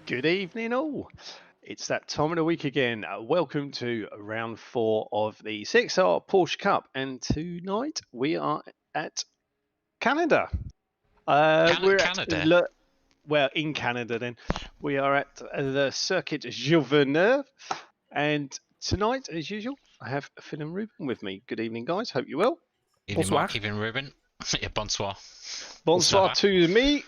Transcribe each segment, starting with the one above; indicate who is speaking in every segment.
Speaker 1: Good evening, all. It's that time of the week again. Welcome to round 4 of the CXR Porsche Cup, and tonight we are at Canada. We're at
Speaker 2: Canada.
Speaker 1: well, in Canada. Then we are at the circuit GILLES VILLENEUVE, and tonight, as usual, I have Phil and Ruben with me. Good evening, guys. Hope you're well.
Speaker 2: Evening, Mark. Evening, Ruben. Yeah, bonsoir.
Speaker 1: Bonsoir to me.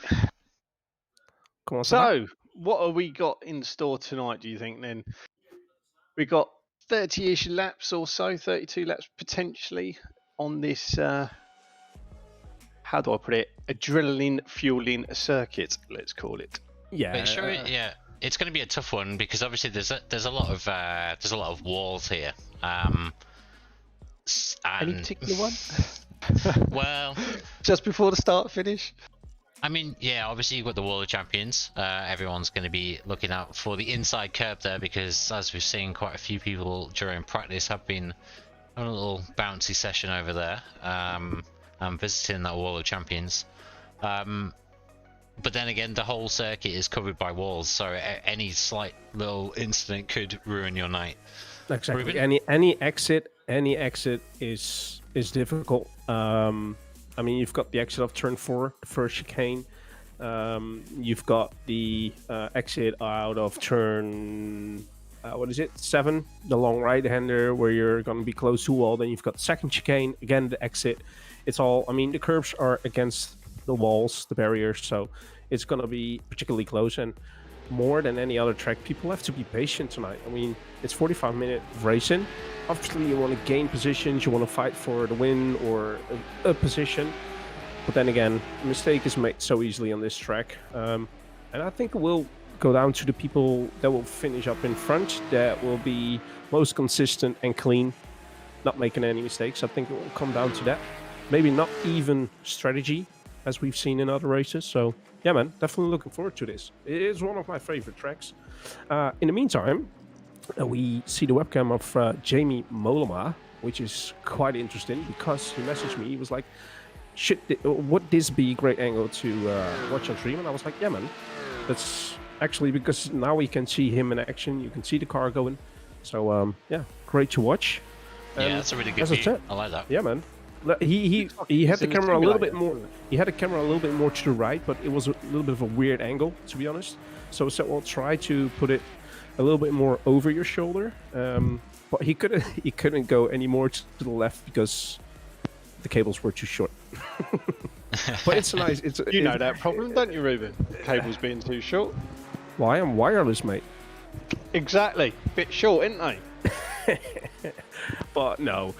Speaker 3: Comment ça
Speaker 1: So, what have we got in store tonight, do you think, then? We got 30-ish laps or so, 32 laps potentially on this, how do I put it, adrenaline fueling circuit, let's call it.
Speaker 3: Yeah.
Speaker 2: Sure, yeah, it's going to be a tough one because obviously there's a lot of walls here.
Speaker 1: Any particular one?
Speaker 2: Well,
Speaker 1: just before the start finish.
Speaker 2: I mean, yeah, obviously you've got the Wall of Champions. Everyone's going to be looking out for the inside curb there because, as we've seen, quite a few people during practice have been on a little bouncy session over there, and visiting that Wall of Champions. But then again, the whole circuit is covered by walls, so any slight little incident could ruin your night.
Speaker 3: Exactly.
Speaker 2: Ruben?
Speaker 3: Any exit is difficult. I mean, you've got the exit of turn 4, the first chicane. You've got the exit out of turn, 7, the long right-hander where you're going to be close to wall. Then you've got the second chicane, again, the exit. It's all, I mean, the curbs are against the walls, the barriers, so it's going to be particularly close. And more than any other track, people have to be patient tonight. I mean, it's 45-minute racing. Obviously, you want to gain positions, you want to fight for the win or a position. But then again, a mistake is made so easily on this track. And I think it will go down to the people that will finish up in front, that will be most consistent and clean, not making any mistakes. I think it will come down to that. Maybe not even strategy, as we've seen in other races. So, yeah, man, definitely looking forward to this. It is one of my favorite tracks. In the meantime, we see the webcam of Jamie Mollema, which is quite interesting because he messaged me. He was like, would this be a great angle to watch on stream? And I was like, yeah, man, that's actually because now we can see him in action. You can see the car going. So, yeah, great to watch.
Speaker 2: Yeah, that's a really good view. I like that.
Speaker 3: Yeah, man. He had the camera a little bit more. He had the camera a little bit more to the right, but it was a little bit of a weird angle, to be honest. So we'll try to put it a little bit more over your shoulder. But he couldn't go any more to the left because the cables were too short. But it's nice.
Speaker 1: You know that problem, don't you, Ruben? Cables being too short.
Speaker 3: Well, I am wireless, mate.
Speaker 1: Exactly. Bit short, ain't they?
Speaker 3: But no,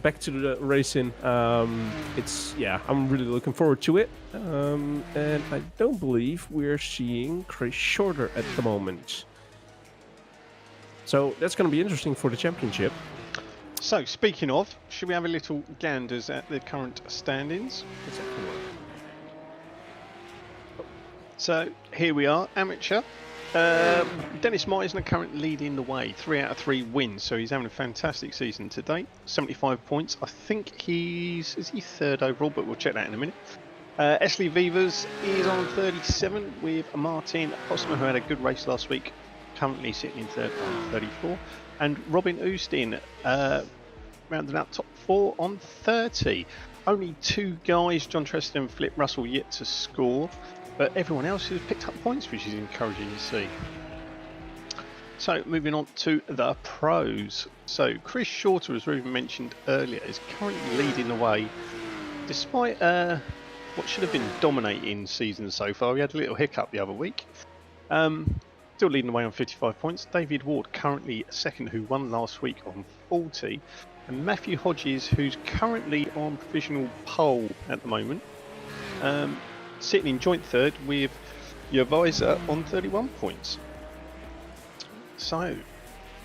Speaker 3: back to the racing. I'm really looking forward to it. And I don't believe we're seeing Chris Shorter at the moment. So that's going to be interesting for the championship.
Speaker 1: So, speaking of, should we have a little ganders at the current standings? So, here we are, amateur. Dennis Meisner currently leading the way, 3 out of 3 wins, so he's having a fantastic season to date. 75 points. I think is he third overall, but we'll check that in a minute. Esley Vivers is on 37 with Martin Hosmer, who had a good race last week, currently sitting in third on 34. And Robin Oostin rounding out top 4 on 30. Only 2 guys, John Treston and Flip Russell, yet to score. But everyone else has picked up points, which is encouraging to see. So, moving on to the pros. So, Chris Shorter, as Ruben mentioned earlier, is currently leading the way. Despite what should have been dominating season so far, we had a little hiccup the other week. Still leading the way on 55 points. David Ward currently second, who won last week on 40. And Matthew Hodges, who's currently on provisional pole at the moment. Sitting in joint third with Yervisa on 31 points. So,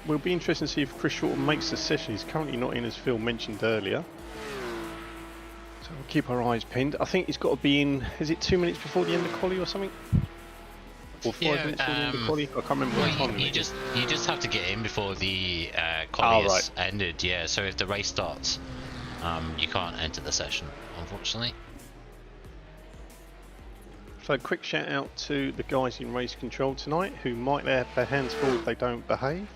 Speaker 1: we'll be interested to see if Chris Shorter makes the session. He's currently not in, as Phil mentioned earlier. So we'll keep our eyes pinned. I think he's got to be in, is it 2 minutes before the end of quali or something? Or 5 minutes before the end of quali? I can't remember what time
Speaker 2: you just have to get in before the quali is ended, yeah. So if the race starts, you can't enter the session, unfortunately.
Speaker 1: So quick shout out to the guys in race control tonight who might have their hands full if they don't behave.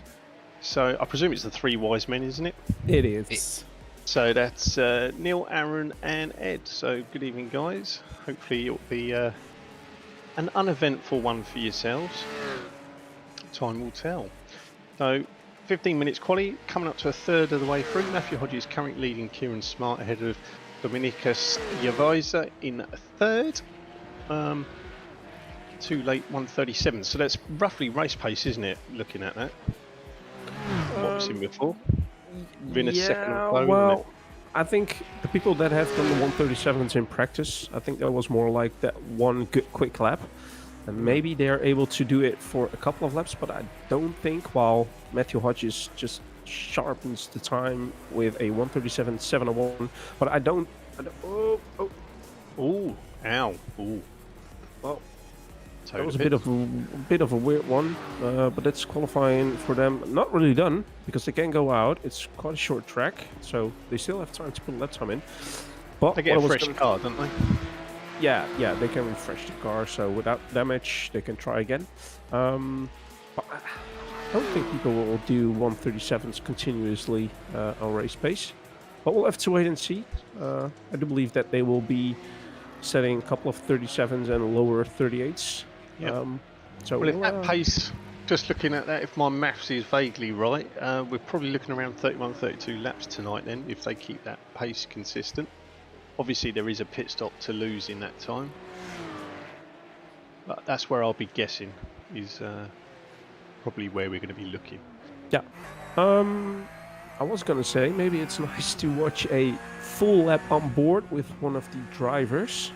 Speaker 1: So I presume it's the three wise men, isn't it?
Speaker 3: It is.
Speaker 1: So that's Neil, Aaron and Ed. So good evening, guys. Hopefully it'll be an uneventful one for yourselves. Time will tell. So 15 minutes quali, coming up to a third of the way through. Matthew Hodges currently leading Kieran Smart ahead of Dominicus Yavaiza in third. Too late, 1:37. So that's roughly race pace, isn't it? Looking at that. What we've seen before. Within a second or so,
Speaker 3: well, I think the people that have done the 1:37s in practice, I think that was more like that one good quick lap. And maybe they're able to do it for a couple of laps, but I don't think while Matthew Hodges just sharpens the time with a 1:37.701. But I don't oh,
Speaker 1: ow, ooh.
Speaker 3: Well, that was a bit of a weird one, but that's qualifying for them. Not really done because they can go out. It's quite a short track, so they still have time to put lap time in. But
Speaker 1: they get a fresh car, don't they?
Speaker 3: Yeah, they can refresh the car, so without damage, they can try again. But I don't think people will do 1:37s continuously on race pace. But we'll have to wait and see. I do believe that they will be setting a couple of 37s and lower 38s.
Speaker 1: Yeah.
Speaker 3: So
Speaker 1: well, if that pace, just looking at that, if my maths is vaguely right, we're probably looking around 31, 32 laps tonight then, if they keep that pace consistent. Obviously, there is a pit stop to lose in that time. But that's where I'll be guessing, is probably where we're going to be looking.
Speaker 3: Yeah. I was going to say, maybe it's nice to watch a full lap on board with one of the drivers.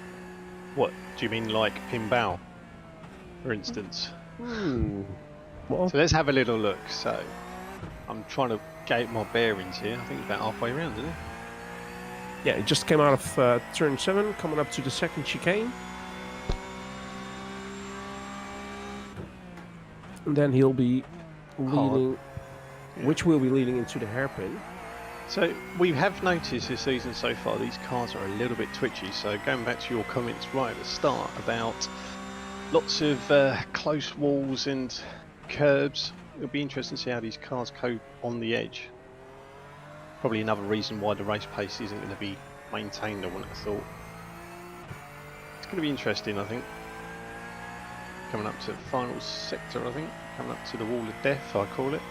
Speaker 1: What? Do you mean like Pimbao, for instance?
Speaker 3: Well,
Speaker 1: so let's have a little look. So I'm trying to gauge my bearings here. I think it's about halfway around, isn't it?
Speaker 3: Yeah, it just came out of turn 7, coming up to the second chicane. And then he'll be leading, which will be leading into the hairpin.
Speaker 1: So we have noticed this season so far, these cars are a little bit twitchy. So going back to your comments right at the start about lots of close walls and curbs, it'll be interesting to see how these cars cope on the edge. Probably another reason why the race pace isn't going to be maintained, I wouldn't have thought. It's going to be interesting, I think. Coming up to the final sector, I think. Coming up to the wall of death, I call it.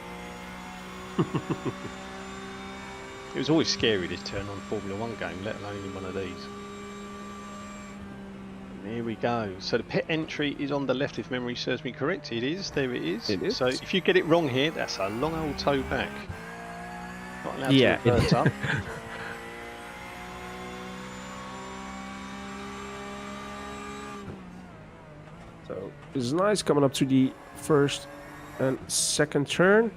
Speaker 1: It was always scary, this turn on Formula 1 game, let alone in one of these. And here we go. So the pit entry is on the left, if memory serves me correct. It is, there it is.
Speaker 3: It is.
Speaker 1: So if you get it wrong here, that's a long old toe back. Not allowed
Speaker 3: yeah,
Speaker 1: to reverse up.
Speaker 3: So this is nice, coming up to the first and second turn.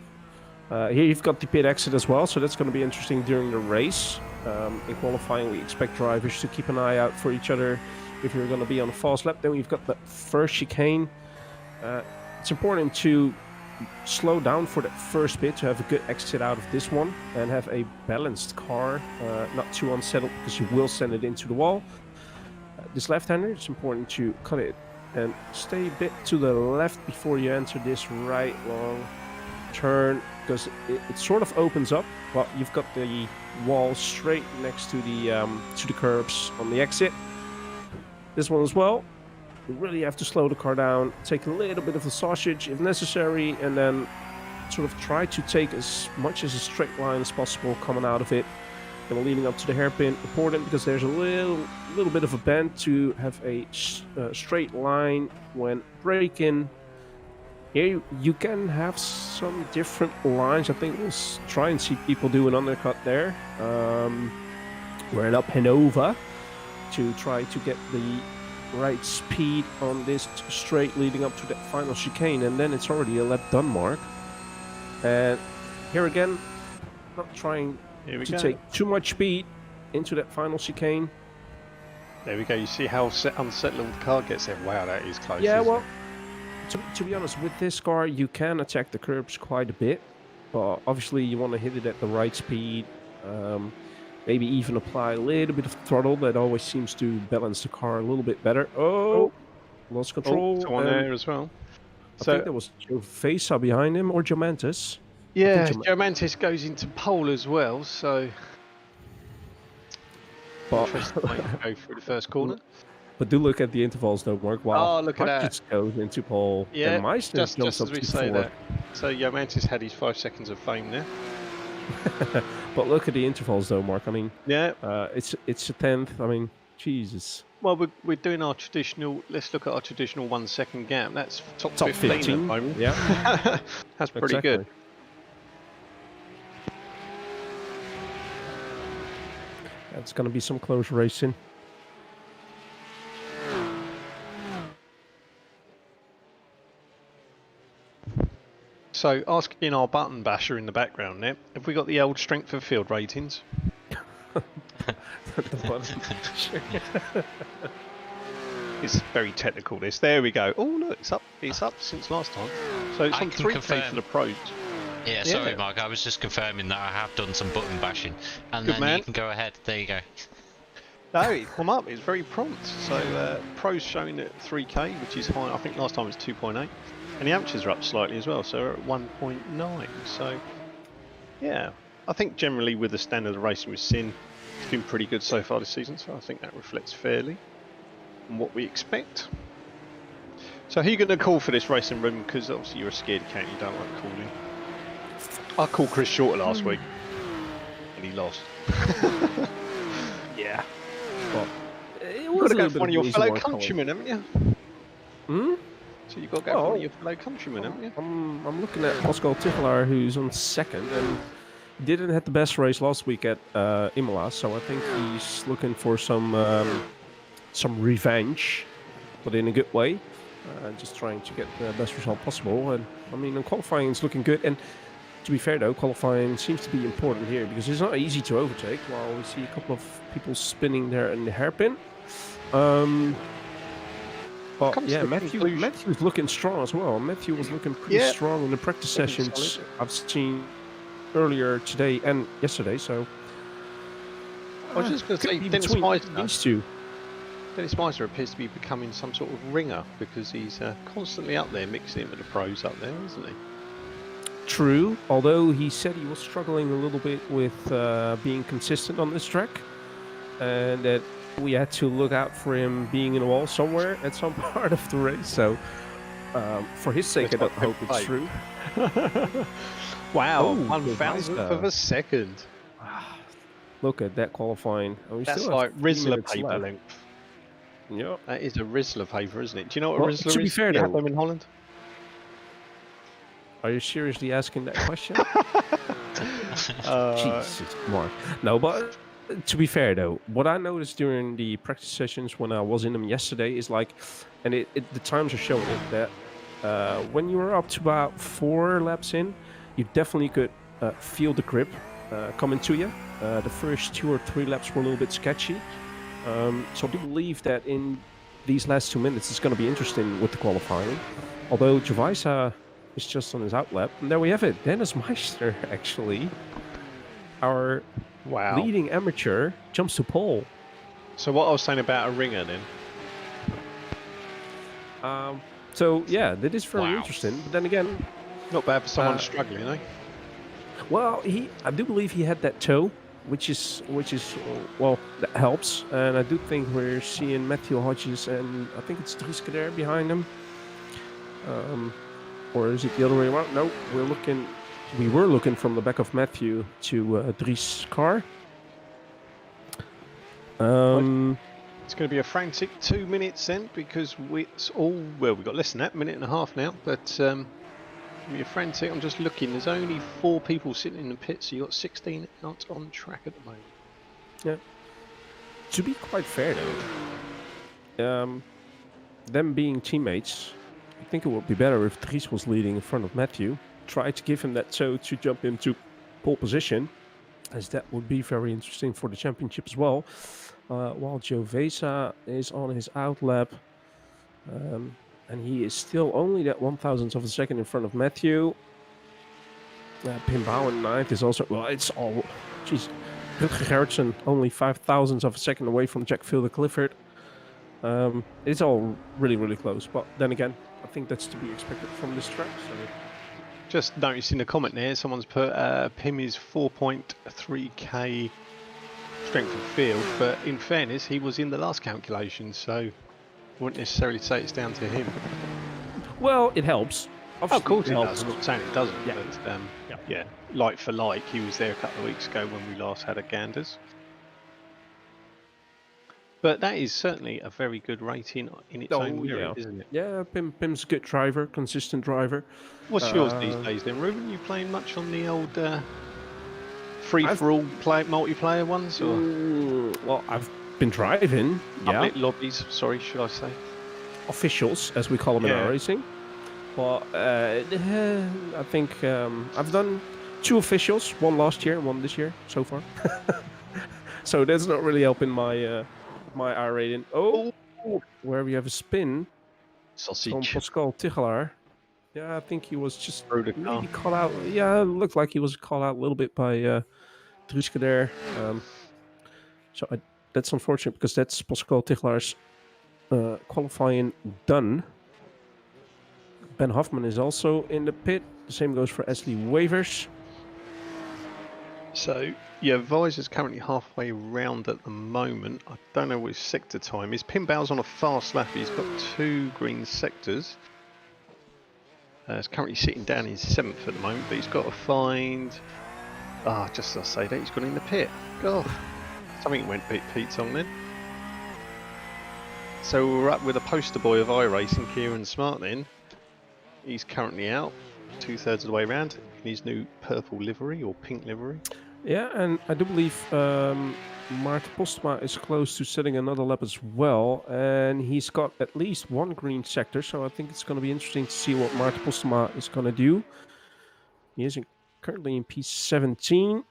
Speaker 3: Here you've got the pit exit as well, so that's going to be interesting during the race. In qualifying, we expect drivers to keep an eye out for each other if you're going to be on a fast lap. Then we've got the first chicane. It's important to slow down for that first pit to have a good exit out of this one and have a balanced car, not too unsettled because you will send it into the wall. This left-hander, it's important to cut it and stay a bit to the left before you enter this right long turn, because it sort of opens up, but you've got the wall straight next to the curbs on the exit. This one as well. You really have to slow the car down, take a little bit of the sausage if necessary, and then sort of try to take as much as a straight line as possible coming out of it. Then we're leading up to the hairpin. Important because there's a little bit of a bend to have a straight line when braking. Here you can have some different lines. I think we'll try and see people do an undercut there. We're up Hanover to try to get the right speed on this straight leading up to that final chicane, and then it's already a lap done mark. And here again, not trying to take too much speed into that final chicane.
Speaker 1: There we go. You see how unsettled the car gets there. Wow, that is close.
Speaker 3: Yeah, well, to be honest, with this car, you can attack the curbs quite a bit, but obviously you want to hit it at the right speed. Maybe even apply a little bit of throttle. That always seems to balance the car a little bit better. Oh, lost control.
Speaker 1: Oh, on there as well.
Speaker 3: I think there was Joe Vesa behind him, or Jomantis.
Speaker 1: Yeah, Jomantis goes into pole as well, so... Interesting way to go through the first corner.
Speaker 3: But do look at the intervals though, Mark. Wow,
Speaker 1: look at that.
Speaker 3: Goes into pole.
Speaker 1: Yeah,
Speaker 3: and Meister
Speaker 1: just as we say that. So Jomantis had his 5 seconds of fame there.
Speaker 3: But look at the intervals though, Mark. I mean,
Speaker 1: yeah,
Speaker 3: it's a 10th. I mean, Jesus.
Speaker 1: Well, we're doing our traditional. Let's look at our traditional 1 second gap. That's top 15 at the moment.
Speaker 3: Yeah,
Speaker 1: that's pretty good.
Speaker 3: It's going to be some close racing.
Speaker 1: So, asking our button basher in the background there, have we got the old strength of field ratings? It's very technical, this. There we go. Oh, look, it's up since last time. So it's on 3K for the pros.
Speaker 2: Yeah, sorry, Mark. I was just confirming that I have done some button bashing. And
Speaker 1: Good
Speaker 2: then
Speaker 1: man.
Speaker 2: You can go ahead. There you go.
Speaker 1: No, it come up. It's very prompt. So, pros showing at 3K, which is high. I think last time it was 2.8. And the amateurs are up slightly as well, so we're at 1.9. So, yeah, I think generally with the standard of racing we've seen, it's been pretty good so far this season. So I think that reflects fairly on what we expect. So who are you going to call for this racing room? Because obviously you're a scaredy cat, you don't like calling. I called Chris Shorter last week, and he lost.
Speaker 3: Yeah. Well,
Speaker 1: you've got to go for one of your fellow countrymen, haven't you?
Speaker 3: Hmm?
Speaker 1: So you've got to go for one of your fellow countrymen, haven't you?
Speaker 3: I'm looking at Pascal Tichelaar, who's on second, and didn't have the best race last week at Imola, so I think he's looking for some revenge, but in a good way. Just trying to get the best result possible. And I mean, qualifying is looking good. And to be fair, though, qualifying seems to be important here because it's not easy to overtake. While we see a couple of people spinning there in the hairpin. But yeah, Matthew's looking strong as well. Matthew was looking pretty strong in the practice sessions I've seen earlier today and yesterday. So
Speaker 1: I was just going to say, Dennis Meister appears to be becoming some sort of ringer because he's constantly up there, mixing in with the pros up there, isn't he?
Speaker 3: True, although he said he was struggling a little bit with being consistent on this track, and that we had to look out for him being in a wall somewhere at some part of the race. So, for his sake, I don't hope it's true.
Speaker 1: Wow, 1,000th of a second.
Speaker 3: Look at that qualifying.
Speaker 1: That's like Rizzler paper length.
Speaker 3: Yeah,
Speaker 1: that is a Rizzler paper, isn't it? Do you know what a Rizzler is?
Speaker 3: To be fair,
Speaker 1: you have them in Holland.
Speaker 3: Are you seriously asking that question? Jesus, Mark. No, but to be fair though, what I noticed during the practice sessions when I was in them yesterday is like, and the times are showing it that when you were up to about 4 laps in, you definitely could feel the grip coming to you. The first 2 or 3 laps were a little bit sketchy. So I do believe that in these last 2 minutes it's going to be interesting with the qualifying. Although Javisa is just on his outlap. And there we have it. Dennis Meister, actually, our leading amateur, jumps to pole.
Speaker 1: So what I was saying about a ringer then?
Speaker 3: So yeah, that is very interesting. But then again,
Speaker 1: not bad for someone struggling, eh?
Speaker 3: Well, I do believe he had that toe, which is well, that helps. And I do think we're seeing Matthew Hodges and I think it's Dries there behind him. Or is it the other way around? No, we were looking from the back of Matthew to Dries' car.
Speaker 1: It's going to be a frantic 2 minutes then because we've got less than that, minute and a half now, but it's going to be a frantic. I'm just looking, there's only 4 people sitting in the pit, so you've got 16 out on track at the moment.
Speaker 3: Yeah. To be quite fair though, them being teammates, I think it would be better if Dries was leading in front of Matthew. Try to give him that toe to jump into pole position, as that would be very interesting for the championship as well. While Joe Vesa is on his outlap, and he is still only that 1,000th of a second in front of Matthew. Pimbau in 9th is also, well, it's all, jeez. Rutger Gerritsen only 5,000ths of a second away from Jack Vilder Clifford. It's all really, really close. But then again, I think that's to be expected from this track. So.
Speaker 1: Just noticed in the comment there, someone's put Pim is 4.3k strength of field, but in fairness, he was in the last calculation, so wouldn't necessarily say it's down to him.
Speaker 3: Well, it helps.
Speaker 1: Of course it
Speaker 3: helps.
Speaker 1: does. I'm not saying it doesn't,
Speaker 3: Yeah.
Speaker 1: but yeah, like for like, he was there a couple of weeks ago when we last had a Ganders. But that is certainly a very good rating in its own merit, isn't it?
Speaker 3: Yeah, Pim's a good driver, consistent driver.
Speaker 1: What's yours these days then, Ruben? You playing much on the old free-for-all multiplayer ones? Or?
Speaker 3: Well, I've been driving,
Speaker 1: Public lobbies, sorry, should I say?
Speaker 3: Officials, as we call them in our racing. Well, I think I've done 2 officials, one last year and one this year so far. So that's not really helping my my R rating. Oh, where we have a spin.
Speaker 1: Sausage.
Speaker 3: From Pascal Tigelaar. Yeah, I think he was just maybe caught out. Yeah, it looked like he was caught out a little bit by Druska there. So that's unfortunate because that's Pascal Tigelaar's qualifying done. Ben Hoffman is also in the pit. The same goes for Ashley Wavers.
Speaker 1: So, yeah, Visor's currently halfway round at the moment. I don't know what his sector time is. Pinbow's on a fast lap. He's got 2 green sectors. He's currently sitting down in 7th at the moment, but he's got to find... just as I say that, he's gone in the pit. God, something went Pete's on then. So we're up with a poster boy of iRacing, Kieran Smart then. He's currently out, 2/3 of the way around, in his new purple livery, or pink livery.
Speaker 3: Yeah, and I do believe Mart Postma is close to setting another lap as well, and he's got at least 1 green sector, so I think it's going to be interesting to see what Mart Postma is going to do. He is currently in P17.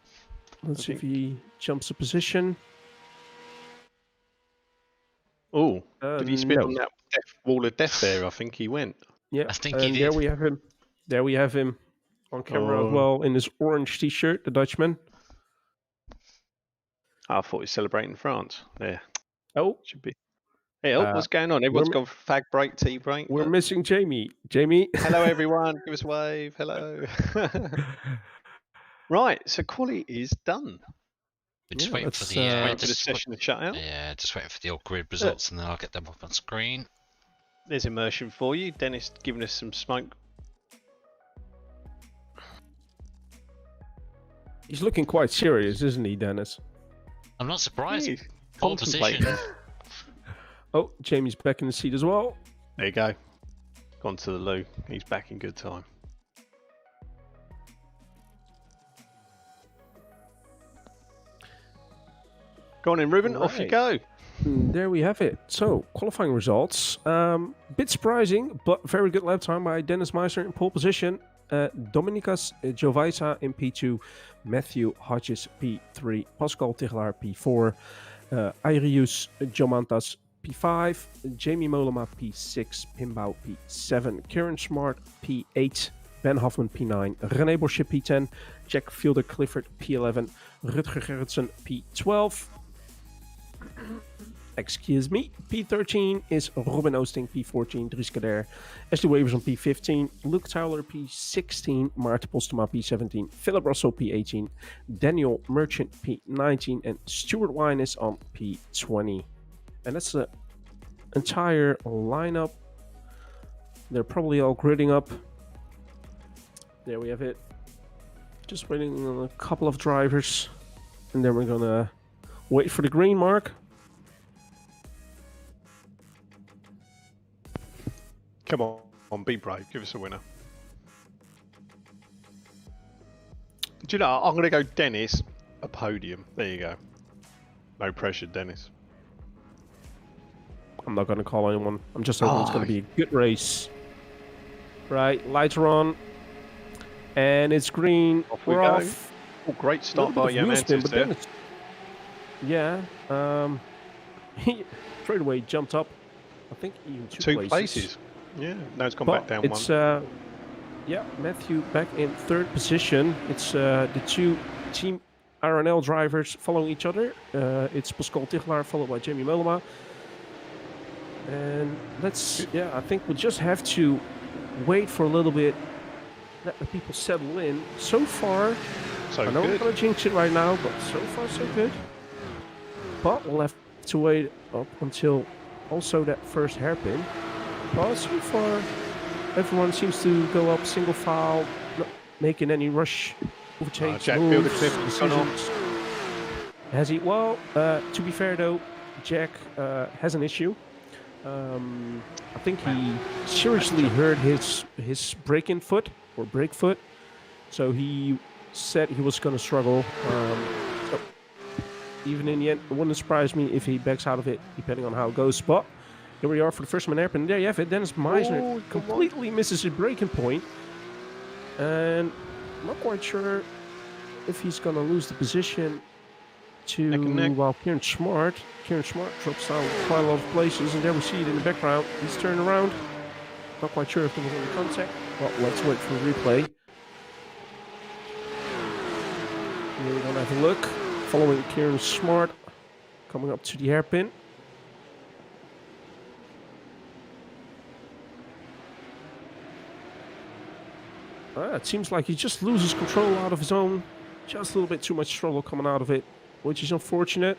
Speaker 3: Let's see if he jumps a position.
Speaker 1: Oh, did he spin on that wall of death there? I think he went.
Speaker 3: Yeah,
Speaker 2: I think he did.
Speaker 3: There we have him. There we have him on camera as well in his orange t-shirt, the Dutchman.
Speaker 1: I thought he was celebrating France. There.
Speaker 3: Oh.
Speaker 1: Should be. Hey, what's going on? Everyone's gone for fag break, tea break.
Speaker 3: We're missing Jamie. Jamie.
Speaker 1: Hello, everyone. Give us a wave. Hello. Right, so quali is done.
Speaker 2: We're just waiting for
Speaker 1: the session to shut out.
Speaker 2: Yeah, just waiting for the old grid results and then I'll get them up on screen.
Speaker 1: There's immersion for you. Dennis giving us some smoke.
Speaker 3: He's looking quite serious, isn't he, Dennis?
Speaker 2: I'm not surprised.
Speaker 1: He's
Speaker 2: Pole position.
Speaker 3: Oh, Jamie's back in the seat as well.
Speaker 1: There you go. Gone to the loo. He's back in good time. Go on in, Ruben. Off you go.
Speaker 3: There we have it. So, qualifying results. Bit surprising, but very good lap time by Dennis Meister in pole position. Dominikas Jovaisa in P2. Matthew Hodges P3. Pascal Tigelaar P4. Airius Jomantas P5. Jamie Mollema P6. Pimbau P7. Kieran Smart P8. Ben Hoffman P9. René Bosche P10. Jack Fielder Clifford P11. Rutger Gerritsen P12. Excuse me. P13 is Robin Oosting, P14, Dries Kader, Ashley Wavers on P15, Luke Towler P16, Maarten Postema P17, Philip Russell P18, Daniel Merchant P19, and Stuart Wine is on P20. And that's the entire lineup. They're probably all gridding up. There we have it. Just waiting on a couple of drivers. And then we're gonna wait for the green mark.
Speaker 1: Come on, be brave. Give us a winner. Do you know, I'm going to go Dennis, a podium. There you go. No pressure, Dennis.
Speaker 3: I'm not going to call anyone. I'm just hoping it's going to be a good race. Right, lights are on. And it's green.
Speaker 1: Off we go. Off. Oh, great start by Yamantis there.
Speaker 3: Yeah. He straight away jumped up. I think even two places.
Speaker 1: Yeah, no, it's gone back down
Speaker 3: one. Yeah, Matthew back in 3rd position. It's the 2 Team RNL drivers following each other. It's Pascal Tigelaar followed by Jamie Mollema. And let's, yeah, I think we'll just have to wait for a little bit, let the people settle in. So far,
Speaker 1: So
Speaker 3: I know
Speaker 1: good.
Speaker 3: I'm going to jinx it right now, but so far so good. But we'll have to wait up until also that first hairpin. But so far, everyone seems to go up single file, not making any rush overtakes,
Speaker 1: Jack
Speaker 3: moves,
Speaker 1: Builder Cliff has gone off.
Speaker 3: decisions. Has he? Well, to be fair though, Jack has an issue. I think he seriously hurt his break-in foot or brake foot, so he said he was going to struggle. So even in the end, it wouldn't surprise me if he backs out of it, depending on how it goes. But here we are for the first man hairpin. There you have it. Dennis Meisner completely misses his braking point, and I'm not quite sure if he's going to lose the position to while Kieran Smart drops down quite a lot of places, and there we see it in the background. He's turned around. Not quite sure if there was any contact. Well, let's wait for the replay. Here we're gonna have a look. Following Kieran Smart, coming up to the hairpin. It seems like he just loses control out of his own. Just a little bit too much trouble coming out of it, which is unfortunate.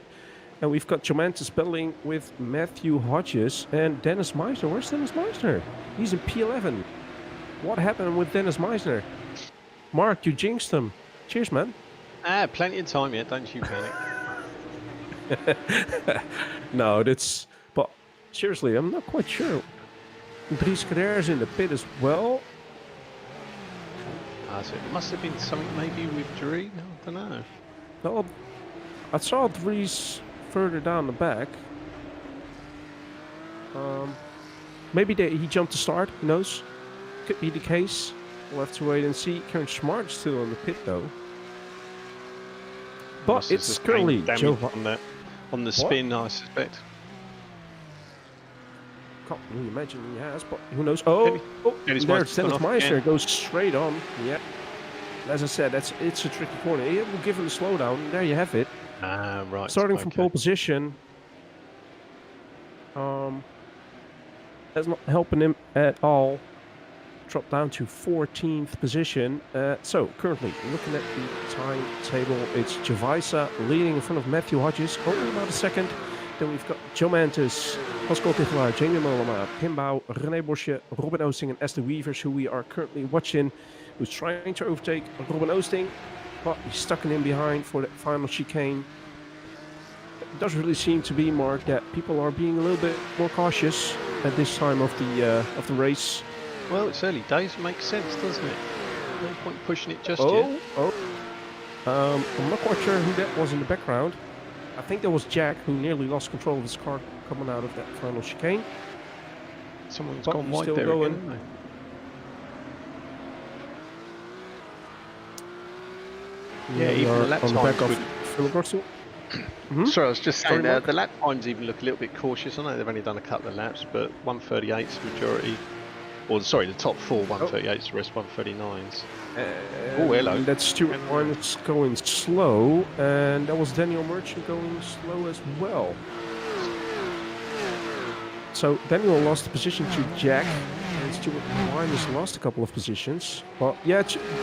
Speaker 3: And we've got Jomantis battling with Matthew Hodges and Dennis Meisner. Where's Dennis Meisner? He's in P11. What happened with Dennis Meisner? Mark, you jinxed him. Cheers, man.
Speaker 1: Plenty of time yet, don't you panic.
Speaker 3: No, that's... But seriously, I'm not quite sure. Dries Carrère's in the pit as well.
Speaker 1: So it must have been something maybe with Drew. I don't know.
Speaker 3: No, I saw Dries further down the back. Maybe he jumped the start. Who knows? Could be the case. We'll have to wait and see. Kieran Smart's still on the pit though. But it's currently Joe
Speaker 1: on the spin, I suspect.
Speaker 3: Can't really imagine he has, but who knows? Oh, there's Dennis Meisner goes straight on. Yeah. As I said, it's a tricky corner. It will give him a slowdown. There you have it.
Speaker 1: Right.
Speaker 3: Starting from pole position. That's not helping him at all. Dropped down to 14th position. So currently, looking at the timetable, it's Javisa leading in front of Matthew Hodges. Only about a second. Then we've got Jomantis, Pascal Tigelaar, Jamie Mollema, Pimbau, René Bosje, Robin Oosting, and Esther Weavers, who we are currently watching, who's trying to overtake Robin Oosting, but he's stuck in behind for the final chicane. It does really seem to be, Mark, that people are being a little bit more cautious at this time of the race.
Speaker 1: Well, it's early days. It makes sense, doesn't it? No point pushing it just yet.
Speaker 3: I'm not quite sure who that was in the background. I think that was Jack, who nearly lost control of his car coming out of that final chicane.
Speaker 1: Someone's gone wide there again. Yeah, even the lap
Speaker 3: on the back of
Speaker 1: Philip Russell. Sorry, I was just saying the lap times even look a little bit cautious. I know they've only done a couple of laps, but 138's the majority. Or sorry, the top four 138s, the rest 139s. Oh, hello.
Speaker 3: That's Stuart Warnes going slow, and that was Daniel Merchant going slow as well. So Daniel lost the position to Jack, and Stuart Warnes lost a couple of positions. Well, yeah,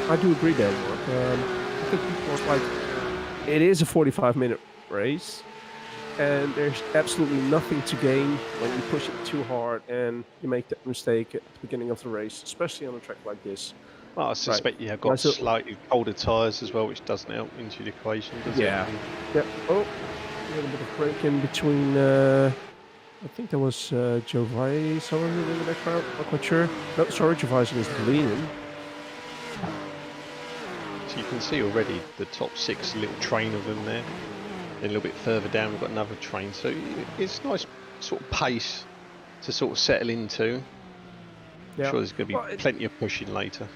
Speaker 3: I do agree there, Mark. I think people was like, it is a 45-minute race, and there's absolutely nothing to gain when you push it too hard and you make that mistake at the beginning of the race, especially on a track like this.
Speaker 1: Well, I suspect you have got slightly colder tyres as well, which doesn't help into the equation, does it?
Speaker 3: Yeah. Oh, a little bit of break in between. I think there was Joe Vaison in the background. Not quite sure. No, sorry, Joe Vaison is leading.
Speaker 1: So you can see already the top six, little train of them there. A little bit further down, we've got another train. So it's nice sort of pace to sort of settle into. Yeah. I'm sure there's going to be plenty of pushing later.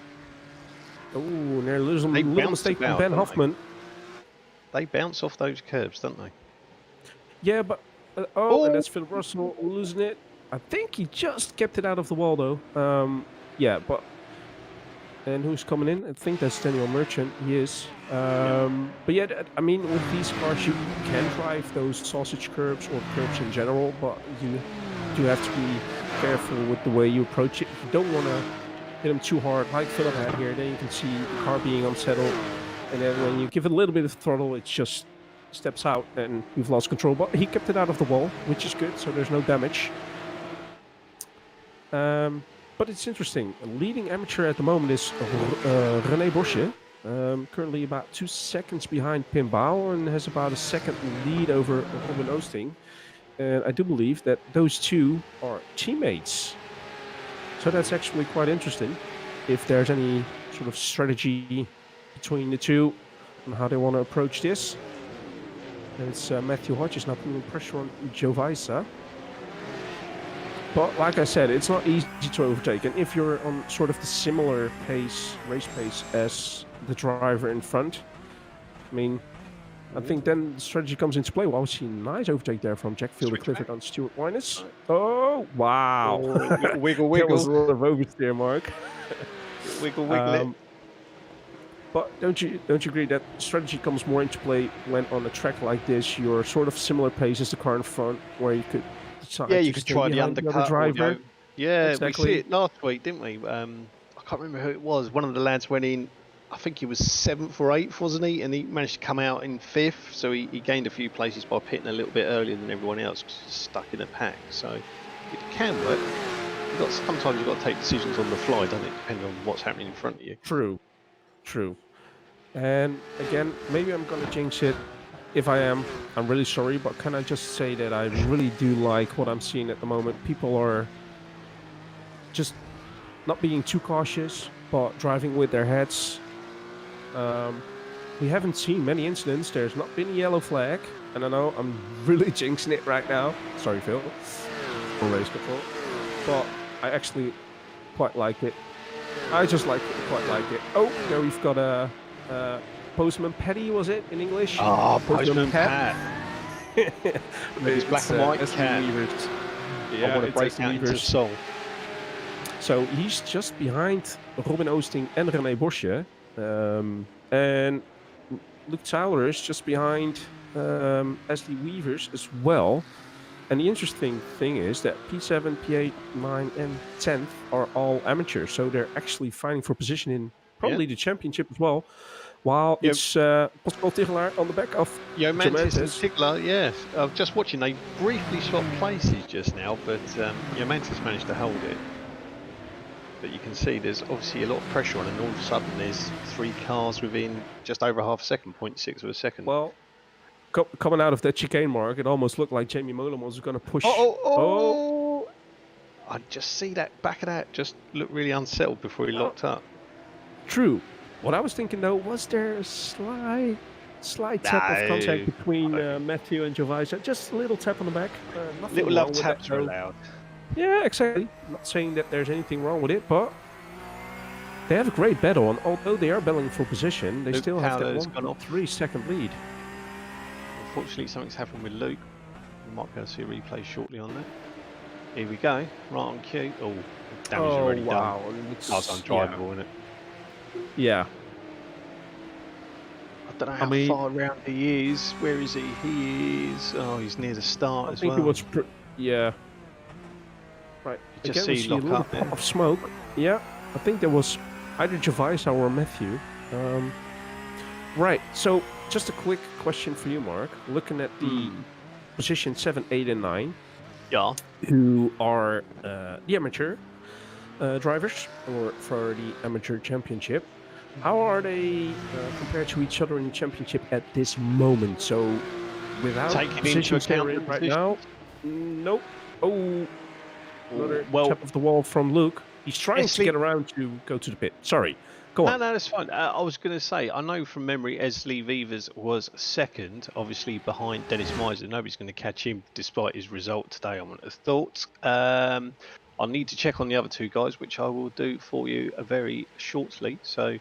Speaker 3: Oh, there's a little mistake from Ben Hoffman.
Speaker 1: They bounce off those curbs, don't they?
Speaker 3: Yeah, but... and that's Philip Russell losing it. I think he just kept it out of the wall, though. Yeah, but... And who's coming in? I think that's Daniel Merchant. He is. But yeah, I mean, with these cars, you can drive those sausage curbs or curbs in general, but you do have to be careful with the way you approach it. You don't want to hit him too hard, like Philip had here. Then you can see the car being unsettled, and then when you give it a little bit of throttle, it just steps out, and you've lost control. But he kept it out of the wall, which is good, so there's no damage. But it's interesting. Leading amateur at the moment is René Borsche. Currently about 2 seconds behind Pim Bauer and has about a second lead over Robin Oosting. And I do believe that those two are teammates. So that's actually quite interesting. If there's any sort of strategy between the two on how they want to approach this. And it's Matthew Hodges now putting pressure on Joe Weissa. But like I said, it's not easy to overtake. And if you're on sort of the similar race pace as the driver in front, I mean, I think then the strategy comes into play. Wow, we see a nice overtake there from Jack Fielder-Clifford on Stuart Winers. Oh, wow.
Speaker 1: Oh, wiggle, wiggle.
Speaker 3: That was a lot of oversteer, Mark.
Speaker 1: Wiggle, wiggle.
Speaker 3: But don't you agree that strategy comes more into play when on a track like this, you're sort of similar pace as the car in front, where you could
Speaker 1: you could try the undercut.
Speaker 3: Driver.
Speaker 1: Yeah,
Speaker 3: exactly.
Speaker 1: We see it last week, didn't we? I can't remember who it was. One of the lads went in, I think he was 7th or 8th, wasn't he? And he managed to come out in 5th, so he gained a few places by pitting a little bit earlier than everyone else, because he's stuck in a pack. So it can work. Sometimes you've got to take decisions on the fly, doesn't it? Depending on what's happening in front of you.
Speaker 3: True. And again, maybe I'm going to jinx it. If I am, I'm really sorry, but can I just say that I really do like what I'm seeing at the moment. People are just not being too cautious, but driving with their heads. We haven't seen many incidents. There's not been a yellow flag. And I know I'm really jinxing it right now. Sorry, Phil. Race control. But I actually quite like it. I just quite like it. Oh, there we've got a Postman Paddy, was it in English?
Speaker 1: Ah, Postman Pat. With his black and white cat.
Speaker 3: Yeah,
Speaker 1: I want to break out into song.
Speaker 3: So he's just behind Robin Oosting and René Borsche. And Luke Zolder is just behind Ashley Weavers as well. And the interesting thing is that P7, P8, 9 and 10th are all amateurs. So they're actually fighting for position in probably the championship as well. While it's Pascal Tigelaar on the back of
Speaker 1: Jo Mantis and Tigelaar, yes. I'm just watching, they briefly swapped places just now, but Jo Mantis managed to hold it. But you can see there's obviously a lot of pressure on, and all of a sudden there's 3 cars within just over half a second, 0.6 of a second.
Speaker 3: Well, coming out of that chicane, Mark, it almost looked like Jamie Molen was going to push.
Speaker 1: Oh! I just see that back of that just looked really unsettled before he locked up.
Speaker 3: True. What I was thinking though, was there a slight tap of contact between Matthew and Jo Weissa? Just a little tap on the back.
Speaker 1: Little love taps are allowed.
Speaker 3: Yeah, exactly. I'm not saying that there's anything wrong with it, but they have a great battle, and although they are battling for position, they still have that 1.3 second lead.
Speaker 1: Unfortunately, something's happened with Luke. We might be able to see a replay shortly on that. Here we go, right on cue. Oh, damage already done. That's undrivable, isn't it?
Speaker 3: Yeah.
Speaker 1: I don't know how far around he is. Where is he? He is. Oh, he's near the start as well.
Speaker 3: I think it was. Yeah. Right.
Speaker 1: You just see lock up there.
Speaker 3: Of smoke. Yeah. I think there was either Jo Weissa or Matthew. Right. So, just a quick question for you, Mark. Looking at the position 7, 8, and 9.
Speaker 1: Yeah.
Speaker 3: Who are the amateur drivers for the amateur championship. How are they compared to each other in the championship at this moment? So without
Speaker 1: taking into account
Speaker 3: right now, nope. Oh, another tap of the wall from Luke. He's trying to get around to go to the pit. Sorry, go on.
Speaker 1: No, that's fine. I was going to say, I know from memory, Esley Vivers was second, obviously behind Dennis Miser. Nobody's going to catch him despite his result today, I would have thought. I'll need to check on the other 2 guys, which I will do for you very shortly. So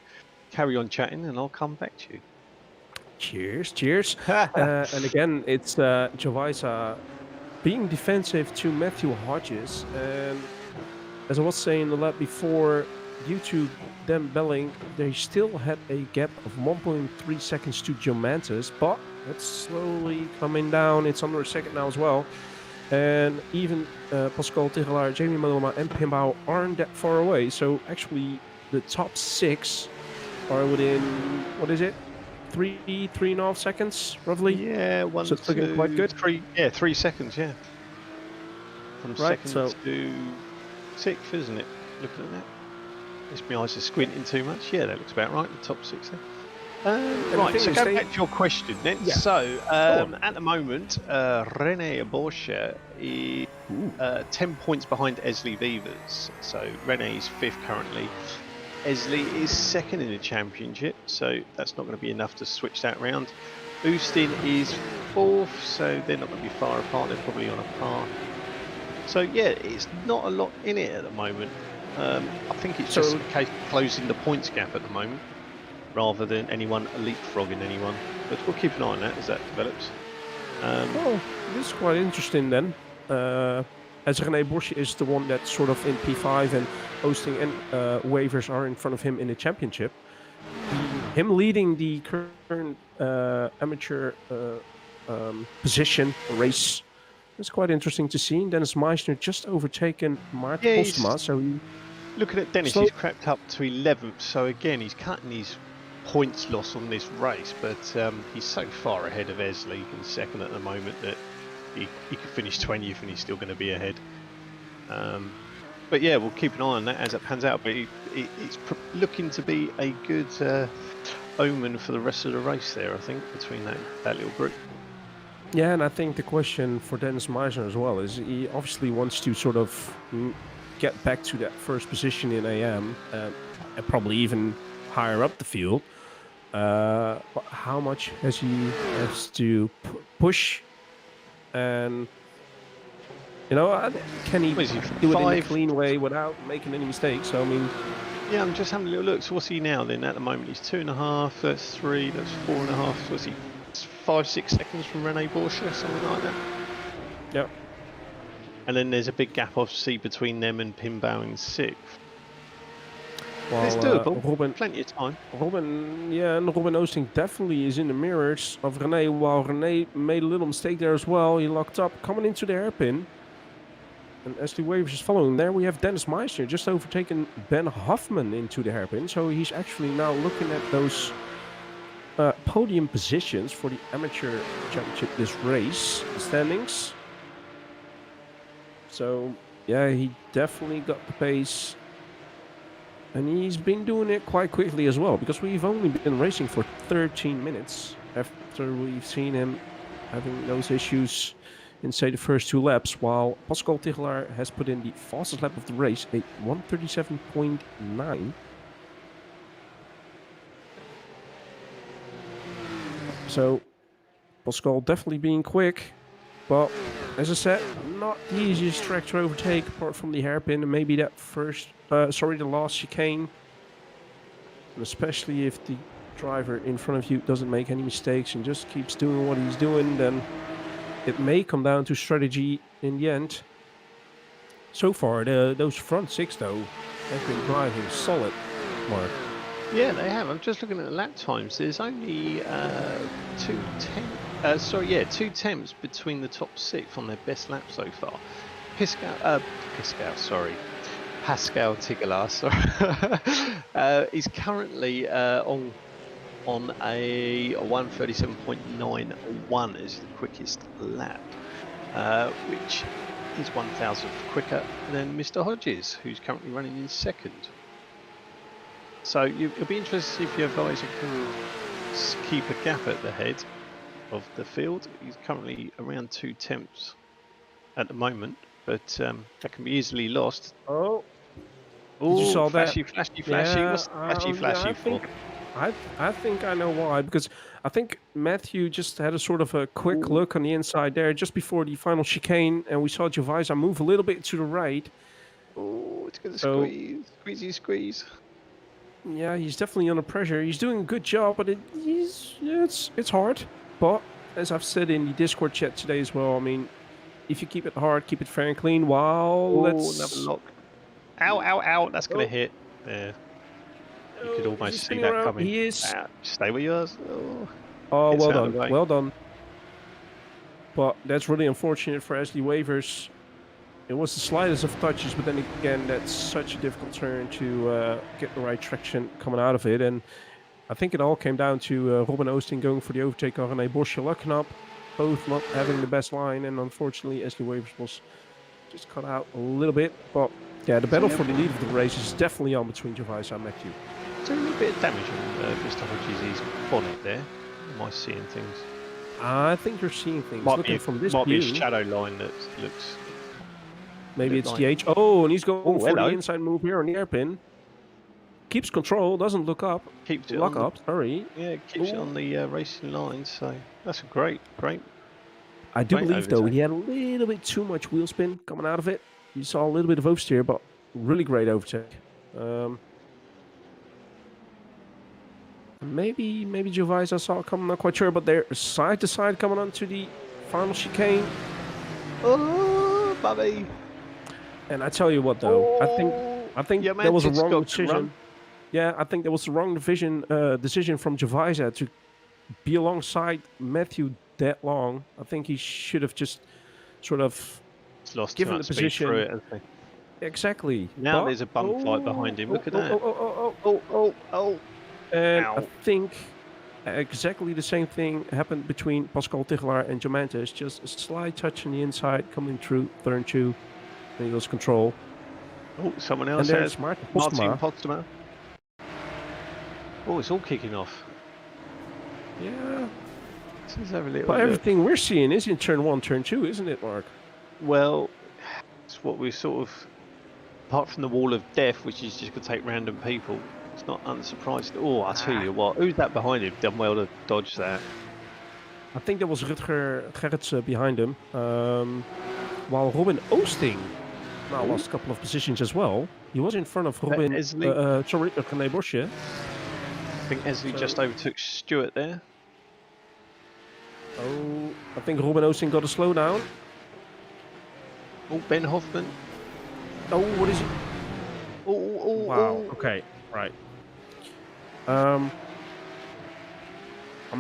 Speaker 1: carry on chatting and I'll come back to you.
Speaker 3: Cheers. And again, it's Jo Weissa being defensive to Matthew Hodges. And as I was saying a lot before, due to them belling, they still had a gap of 1.3 seconds to Jo Mantis, but it's slowly coming down. It's under a second now as well. and even Pascal Tegelaar, Jamie Maloma, and Pimbao aren't that far away. So actually, the top 6 are within, what is it, 3.5 seconds roughly.
Speaker 1: Yeah, one,
Speaker 3: So it's looking quite
Speaker 1: two,
Speaker 3: good.
Speaker 1: 3. Yeah, 3 seconds. Yeah, from
Speaker 3: Right,
Speaker 1: second
Speaker 3: so
Speaker 1: to 6th, isn't it? Looking at that. Guess my eyes are squinting too much. Yeah, that looks about right. The top 6 there.
Speaker 3: the
Speaker 1: Right,
Speaker 3: thing
Speaker 1: so
Speaker 3: is
Speaker 1: going back to your question then.
Speaker 3: Yeah.
Speaker 1: So,
Speaker 3: on.
Speaker 1: at the moment, René Porsche is 10 points behind Esli Vivers. So, René is 5th currently. Esli is 2nd in the championship, so that's not going to be enough to switch that round. Oostin is 4th, so they're not going to be far apart. They're probably on a par. So, yeah, it's not a lot in it at the moment. I think it's just a case of closing the points gap at the moment, rather than anyone leapfrogging anyone. But we'll keep an eye on that as that develops.
Speaker 3: Well, this is quite interesting then. As René Porsche is the one that's sort of in P5 and Oosting and Wavers are in front of him in the championship. Him leading the current amateur position race is quite interesting to see. Dennis Meissner just overtaken Maarten Postma, so he...
Speaker 1: Looking at Dennis, he's crept up to 11th, so again he's cutting his points loss on this race, but he's so far ahead of Esli in 2nd at the moment that he could finish 20th and he's still going to be ahead. But yeah, we'll keep an eye on that as it pans out, but it's looking to be a good omen for the rest of the race there, I think, between that little group.
Speaker 3: Yeah, and I think the question for Dennis Meissner as well is he obviously wants to sort of get back to that first position in AM and probably even higher up the field. How much has he to push, and you know, can he do it in a clean way without making any mistakes? So I mean,
Speaker 1: yeah, I'm just having a little look. So what's he now then? At the moment, he's 2.5. That's 3. That's 4.5. So what's he? 5-6 seconds from René Porsche, something like that.
Speaker 3: Yep.
Speaker 1: And then there's a big gap, obviously, between them and Pimbao in 6th.
Speaker 3: Well,
Speaker 1: it's doable. Plenty of time.
Speaker 3: Robin Oosting definitely is in the mirrors of René, while René made a little mistake there as well. He locked up coming into the hairpin. And Esli Wavers is following. There we have Dennis Meissner just overtaken Ben Hoffman into the hairpin. So he's actually now looking at those podium positions for the amateur championship this race standings. So yeah, he definitely got the pace, and he's been doing it quite quickly as well, because we've only been racing for 13 minutes after we've seen him having those issues in, say, the first 2 laps, while Pascal Tegelaar has put in the fastest lap of the race, a 1:37.9. So Pascal definitely being quick, but as I said, not the easiest track to overtake apart from the hairpin and maybe that the last chicane. And especially if the driver in front of you doesn't make any mistakes and just keeps doing what he's doing, then it may come down to strategy in the end. So far, those front 6 though have been driving solid, Mark.
Speaker 1: Yeah, they have. I'm just looking at the lap times. There's only 2 temps between the top 6 on their best lap so far. Pascal Tegelaar, he's currently on a 1:37.91 is the quickest lap, which is 1,000th quicker than Mr. Hodges, who's currently running in 2nd. So it'll be interesting to see if your advisor can keep a gap at the head of the field. He's currently around 2 temps at the moment, but that can be easily lost.
Speaker 3: Oh, you saw
Speaker 1: flashy,
Speaker 3: that?
Speaker 1: flashy, flashy.
Speaker 3: Yeah,
Speaker 1: What's flashy for?
Speaker 3: I think I know why, because I think Matthew just had a sort of a quick look on the inside there just before the final chicane, and we saw Jovisa move a little bit to the right.
Speaker 1: Oh, it's going to squeeze.
Speaker 3: Yeah, he's definitely under pressure. He's doing a good job, but it's hard. But as I've said in the Discord chat today as well, I mean, if you keep it hard, keep it fair and clean.
Speaker 1: Another lock. Ow! That's going to hit. There. You could almost see that coming.
Speaker 3: He is.
Speaker 1: Stay with yours.
Speaker 3: Oh, well done. Well done. But that's really unfortunate for Ashley Wavers. It was the slightest of touches, but then again, that's such a difficult turn to get the right traction coming out of it. And I think it all came down to Robin Oosting going for the overtake on René Bosje Luckenap, both not having the best line, and unfortunately Ashley Wavers was just cut out a little bit. But yeah, the battle for the lead of the race is definitely on between Gervais and Matthew.
Speaker 1: Is there a little bit of damage on Mr. Hodges' bonnet there? Am I seeing things?
Speaker 3: I think you're seeing things.
Speaker 1: Might
Speaker 3: Looking
Speaker 1: be,
Speaker 3: from this
Speaker 1: might
Speaker 3: view,
Speaker 1: be a shadow line that looks...
Speaker 3: maybe it's
Speaker 1: like...
Speaker 3: the H. Oh, and he's going for
Speaker 1: hello.
Speaker 3: the inside move here on the hairpin. Keeps control, doesn't look up.
Speaker 1: Keeps it
Speaker 3: Lock
Speaker 1: on
Speaker 3: up, sorry.
Speaker 1: Yeah, it keeps it on the racing line, so that's a great.
Speaker 3: I do
Speaker 1: great
Speaker 3: believe, though,
Speaker 1: overtake.
Speaker 3: he had a little bit too much wheel spin coming out of it. You saw a little bit of oversteer, but really great overtake. Maybe Gervais I saw it coming, not quite sure, but they're side to side coming onto the final chicane.
Speaker 1: Oh, Bobby!
Speaker 3: And I tell you what, though, I think
Speaker 1: yeah,
Speaker 3: that was a wrong
Speaker 1: got to
Speaker 3: decision.
Speaker 1: run.
Speaker 3: Yeah, I think that was the wrong decision from Gervais to be alongside Matthew that long. I think he should have just sort of
Speaker 1: It's lost
Speaker 3: given
Speaker 1: too
Speaker 3: the
Speaker 1: much speed
Speaker 3: position.
Speaker 1: through it, hasn't he?
Speaker 3: Exactly.
Speaker 1: Now
Speaker 3: But-
Speaker 1: there's a bump fight behind him. Look at that.
Speaker 3: Oh. And
Speaker 1: Ow.
Speaker 3: I think exactly the same thing happened between Pascal Tigelaar and Jomantis. Just a slight touch on the inside coming through turn 2. Then he lost control.
Speaker 1: Oh, someone
Speaker 3: And
Speaker 1: else
Speaker 3: there's
Speaker 1: has
Speaker 3: Martin
Speaker 1: Martin
Speaker 3: Postma.
Speaker 1: Postma. Oh, it's all kicking off.
Speaker 3: Yeah.
Speaker 1: Let's have a little
Speaker 3: But
Speaker 1: look.
Speaker 3: everything we're seeing is in turn 1, turn 2, isn't it, Mark?
Speaker 1: Well, it's what we sort of, apart from the wall of death, which is just going to take random people, it's not unsurprised. Oh, I tell you what, who's that behind him? Done well to dodge that.
Speaker 3: I think there was Rutger Gerrits behind him. While Robin Oosting now lost a couple of positions as well. He was in front of Robin, René Bosje.
Speaker 1: I think Esley just overtook Stewart there.
Speaker 3: Oh, I think Robin Oosting got a slowdown.
Speaker 1: Oh, Ben Hoffman.
Speaker 3: Oh, what is it?
Speaker 1: Oh,
Speaker 3: Wow. Okay. Right. I'm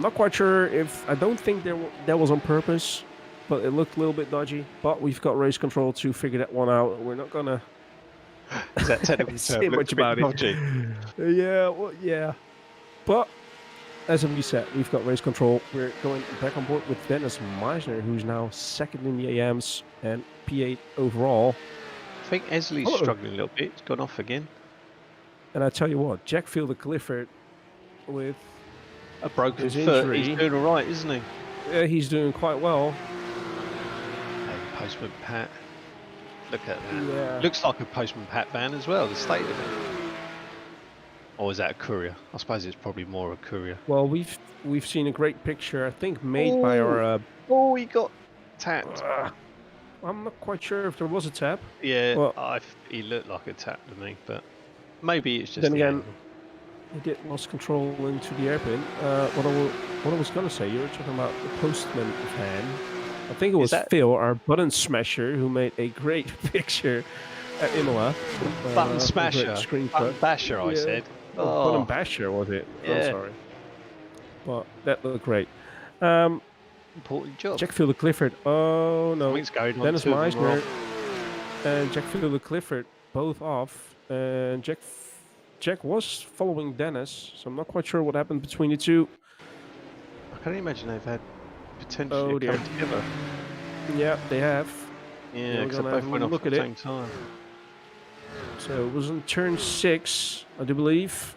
Speaker 3: not quite sure if I don't think that was on purpose, but it looked a little bit dodgy. But we've got race control to figure that one out. We're not gonna
Speaker 1: Is that technical
Speaker 3: say
Speaker 1: term?
Speaker 3: much about it. Yeah. Well, yeah. But as we said, we've got race control. We're going back on board with Dennis Meisner, who's now second in the AMs and P8 overall.
Speaker 1: I think Esley's struggling a little bit. It's gone off again.
Speaker 3: And I tell you what, Jack Fielder-Clifford with
Speaker 1: A broken
Speaker 3: his
Speaker 1: foot.
Speaker 3: injury.
Speaker 1: He's doing all right, isn't he?
Speaker 3: He's doing quite well.
Speaker 1: Hey, Postman Pat. Look at that.
Speaker 3: Yeah.
Speaker 1: Looks like a Postman Pat van as well, the state of it. Or is that a courier? I suppose it's probably more a courier.
Speaker 3: Well, we've seen a great picture, I think, made by our.
Speaker 1: Oh, he got tapped.
Speaker 3: I'm not quite sure if there was a tap.
Speaker 1: Yeah,
Speaker 3: Well-
Speaker 1: he looked like a tap to me, but maybe it's just
Speaker 3: Then
Speaker 1: the
Speaker 3: again,
Speaker 1: angle.
Speaker 3: He did lost control into the airpin. What I was gonna say, you were talking about the postman fan. I think it was Phil, our button smasher, who made a great picture at Imola.
Speaker 1: Button smasher, button basher, I
Speaker 3: Yeah.
Speaker 1: said.
Speaker 3: Oh, button basher was it?
Speaker 1: Yeah.
Speaker 3: I'm sorry. But that looked great.
Speaker 1: Important job.
Speaker 3: Jack Fielder-Clifford. Oh no.
Speaker 1: Something's going on.
Speaker 3: Dennis
Speaker 1: Two of them are
Speaker 3: Meisner
Speaker 1: off.
Speaker 3: and Jack Fielder-Clifford both off. And Jack was following Dennis, so I'm not quite sure what happened between the two.
Speaker 1: I can imagine they've had potentially come together.
Speaker 3: Yeah, they have.
Speaker 1: Yeah,
Speaker 3: we're
Speaker 1: because they
Speaker 3: gonna
Speaker 1: both
Speaker 3: have a
Speaker 1: went off
Speaker 3: look
Speaker 1: at the
Speaker 3: at
Speaker 1: same time.
Speaker 3: So it was in turn 6, I do believe.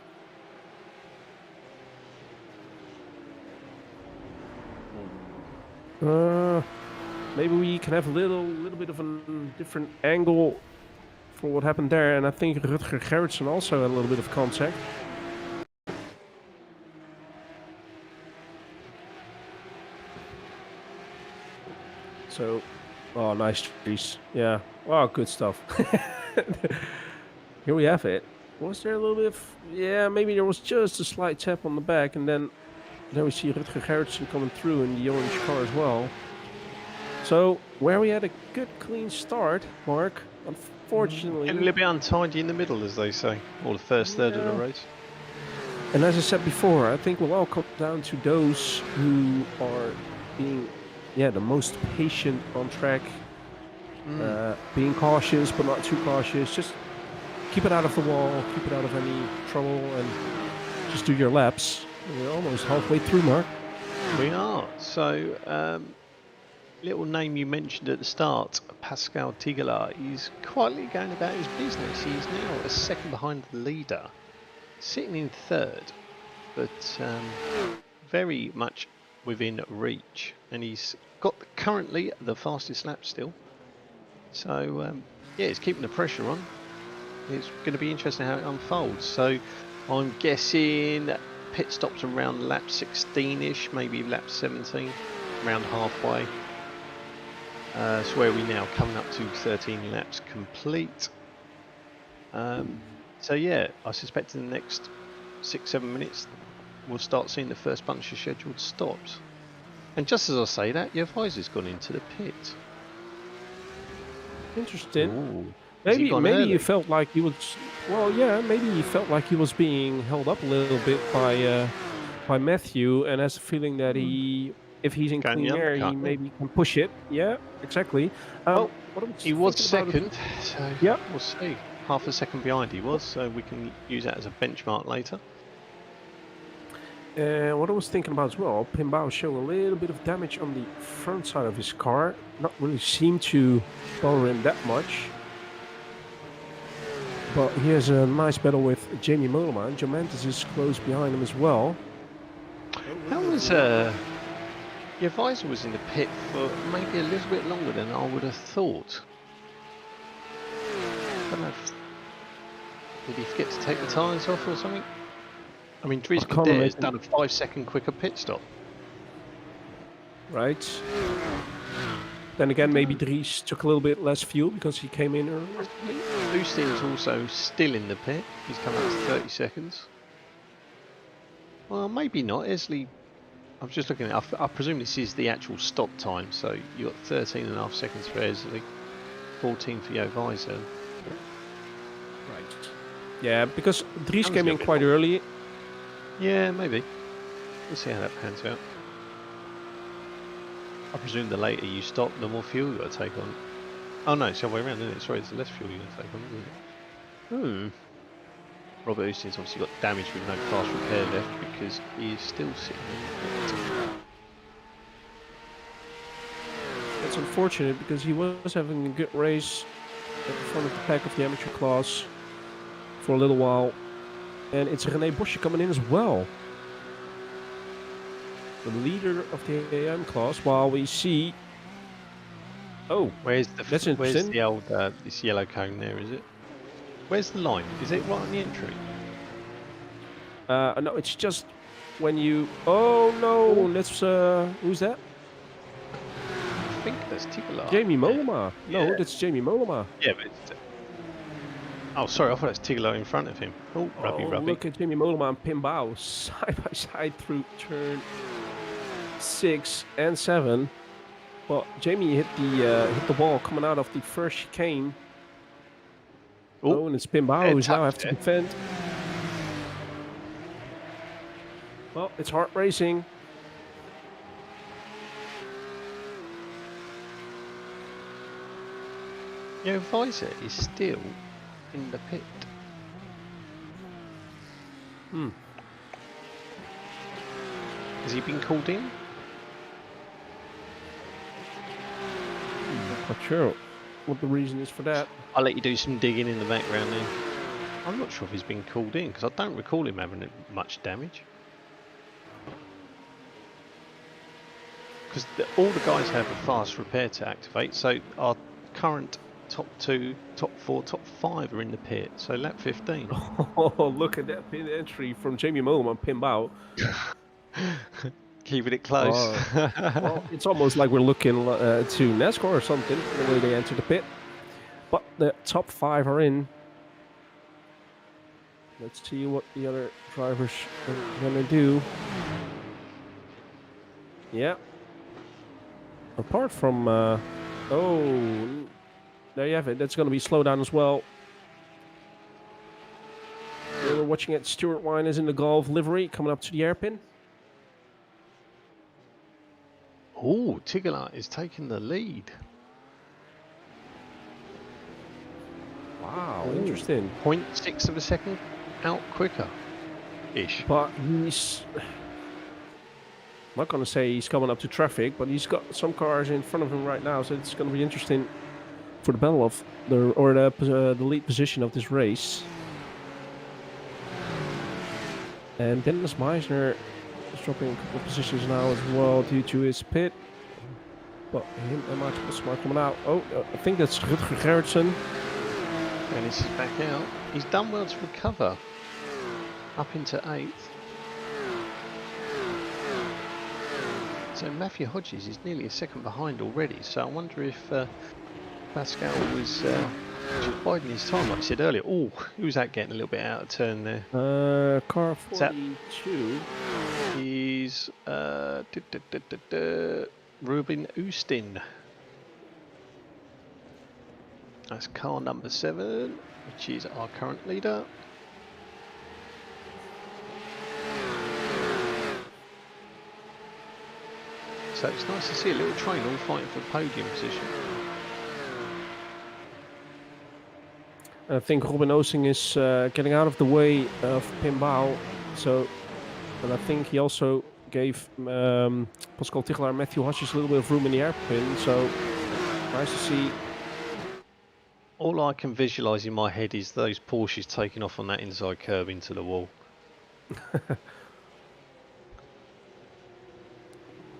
Speaker 3: Maybe we can have a little bit of a different angle for what happened there, and I think Rutger Gerritsen also had a little bit of contact. So, oh, nice trees. Yeah, wow, good stuff. Here we have it. Was there a little bit of, yeah, maybe there was just a slight tap on the back, and then we see Rutger Gerritsen coming through in the orange car as well. So, where we had a good clean start, Mark, unfortunately.
Speaker 1: Getting a little bit untidy in the middle, as they say, or the first third of the race.
Speaker 3: And as I said before, I think we'll all come down to those who are being the most patient on track. Being cautious, but not too cautious. Just keep it out of the wall, keep it out of any trouble, and just do your laps. We're almost halfway through, Mark.
Speaker 1: We are. So, little name you mentioned at the start, Pascal Tigelaar, he's quietly going about his business. He's now a second behind the leader, sitting in third, but very much within reach. And he's got currently the fastest lap still. So, yeah, he's keeping the pressure on. It's going to be interesting how it unfolds. So, I'm guessing pit stops around lap 16-ish, maybe lap 17, around halfway. So where are we now? Coming up to 13 laps complete. So yeah, I suspect in the next 6-7 minutes we'll start seeing the first bunch of scheduled stops. And just as I say that, your visor's gone into the pit.
Speaker 3: Interesting.
Speaker 1: Ooh.
Speaker 3: Maybe
Speaker 1: you
Speaker 3: felt like he was. Well, yeah, maybe he felt like he was being held up a little bit by Matthew, and has a feeling that he, if he's in
Speaker 1: Going
Speaker 3: clean
Speaker 1: the
Speaker 3: air, he
Speaker 1: undercut, yeah.
Speaker 3: maybe can push it. Yeah, exactly.
Speaker 1: Well,
Speaker 3: what I
Speaker 1: he was
Speaker 3: thinking about
Speaker 1: second, so
Speaker 3: Yeah.
Speaker 1: we'll see. Half a second behind he was, so we can use that as a benchmark later.
Speaker 3: What I was thinking about as well, Pimbao showing a little bit of damage on the front side of his car. Not really seem to bother him that much. But he has a nice battle with Jamie Mollema, and Jomantis is close behind him as well.
Speaker 1: That was your visor was in the pit for maybe a little bit longer than I would have thought. I don't know if, did he forget to take the tyres off or something? I mean, Dries Cadet has done a 5-second quicker pit stop.
Speaker 3: Right. Then again, maybe Dries took a little bit less fuel because he came in earlier.
Speaker 1: Boosting's also still in the pit. He's come out to 30 seconds. Well, maybe not. Esley, I'm just looking at it. I presume this is the actual stop time. So you got 13.5 seconds for Esley, 14 for Yo Visor.
Speaker 3: Right. Yeah, because Dries came in quite early.
Speaker 1: Yeah, maybe. We'll see how that pans out. I presume the later you stop, the more fuel you've got to take on. Oh no, it's the other way around, isn't it? Sorry, it's the less fuel you're going to take on, isn't it? Robert Houston's obviously got damage with no fast repair left because he is still sitting in the
Speaker 3: That's unfortunate because he was having a good race at the front of the pack of the amateur class for a little while. And it's René Bosje coming in as well. The leader of the AM class, while we see... Oh, that's interesting.
Speaker 1: Where's the old, this yellow cone there, is it? Where's the line? Is it right on the entry?
Speaker 3: No, it's just when you... Oh, no, that's... who's that?
Speaker 1: I think that's Tigelaar.
Speaker 3: Jamie Mollema.
Speaker 1: Yeah.
Speaker 3: No, that's Jamie Mollema.
Speaker 1: Yeah, but it's... Oh, sorry, I thought that's Tigelaar in front of him. Oh, rubby.
Speaker 3: Look at Jamie Mollema and Pimbao side by side through turn 6 and 7. But Jamie hit the wall coming out of the first chicane. Oh, and it's Pimbao who's now have to defend. Well, it's hard racing.
Speaker 1: Your visor is still in the pit. Has he been called in?
Speaker 3: Not sure what the reason is for that.
Speaker 1: I'll let you do some digging in the background then. I'm not sure if he's been called in because I don't recall him having much damage. Because all the guys have a fast repair to activate, so our current top 2, top 4, top 5 are in the pit, so lap 15.
Speaker 3: Oh, look at that pit entry from Jamie Mollema and Pimbao.
Speaker 1: Keeping it close.
Speaker 3: Well, it's almost like we're looking to NASCAR or something, the way they enter the pit. But the top 5 are in. Let's see what the other drivers are going to do. Yeah. Apart from... oh, there you have it. That's going to be slow down as well. We're watching it. Stuart Wine is in the Golf livery coming up to the hairpin.
Speaker 1: Oh, Tigelaar is taking the lead.
Speaker 3: Wow,
Speaker 1: Ooh,
Speaker 3: interesting.
Speaker 1: 0.6 of a second out quicker-ish.
Speaker 3: But he's not going to say he's coming up to traffic, but he's got some cars in front of him right now, so it's going to be interesting for the battle of the lead position of this race. And Dennis Meisner is dropping a couple of positions now as well due to his pit. But him and Maarten Postma coming out. Oh, I think that's Rutger Gerritsen.
Speaker 1: Dennis is back out. He's done well to recover. Up into 8th. So Matthew Hodges is nearly a second behind already. So I wonder if Pascal was just biding his time, like I said earlier. Oh, who's that getting a little bit out of turn there?
Speaker 3: Car 42.
Speaker 1: He's Ruben Oostin. That's car number 7, which is our current leader. So it's nice to see a little train all fighting for podium position.
Speaker 3: I think Robin Oosting is getting out of the way of Pim Bao. So, and I think he also gave Pascal Tigelaar and Matthew Hodges a little bit of room in the hairpin. So, nice to see.
Speaker 1: All I can visualise in my head is those Porsches taking off on that inside curb into the wall.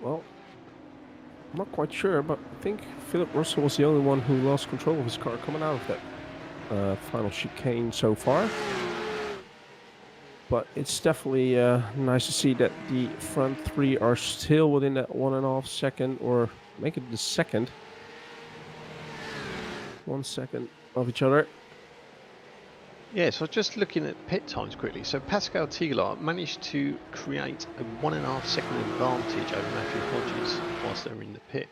Speaker 3: Well, I'm not quite sure, but I think Philip Russell was the only one who lost control of his car coming out of that final chicane so far. But it's definitely nice to see that the front 3 are still within that 1.5 second, or make it the second. 1 second of each other.
Speaker 1: Yeah, so just looking at pit times quickly. So Pascal Tigelaar managed to create a 1.5 second advantage over Matthew Hodges whilst they were in the pit.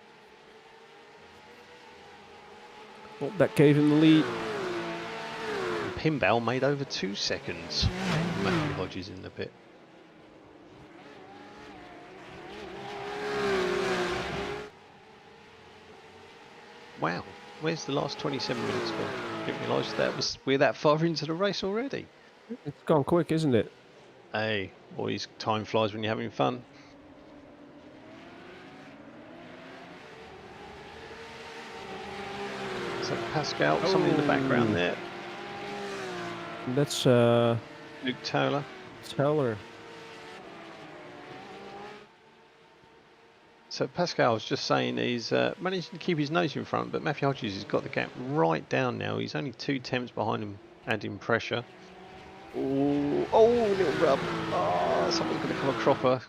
Speaker 3: Well, that gave him the lead.
Speaker 1: And Pim Bao made over 2 seconds with Matthew Hodges in the pit. Wow. Where's the last 27 minutes gone? Didn't realise we're that far into the race already.
Speaker 3: It's gone quick, isn't it?
Speaker 1: Hey, boys, time flies when you're having fun. So Pascal, something in the background there.
Speaker 3: That's
Speaker 1: Luke Taylor. So Pascal was just saying he's managed to keep his nose in front, but Matthew Hodges has got the gap right down now. He's only 2 tenths behind him, adding pressure. Oh, little rub. Oh, someone's going to come a cropper.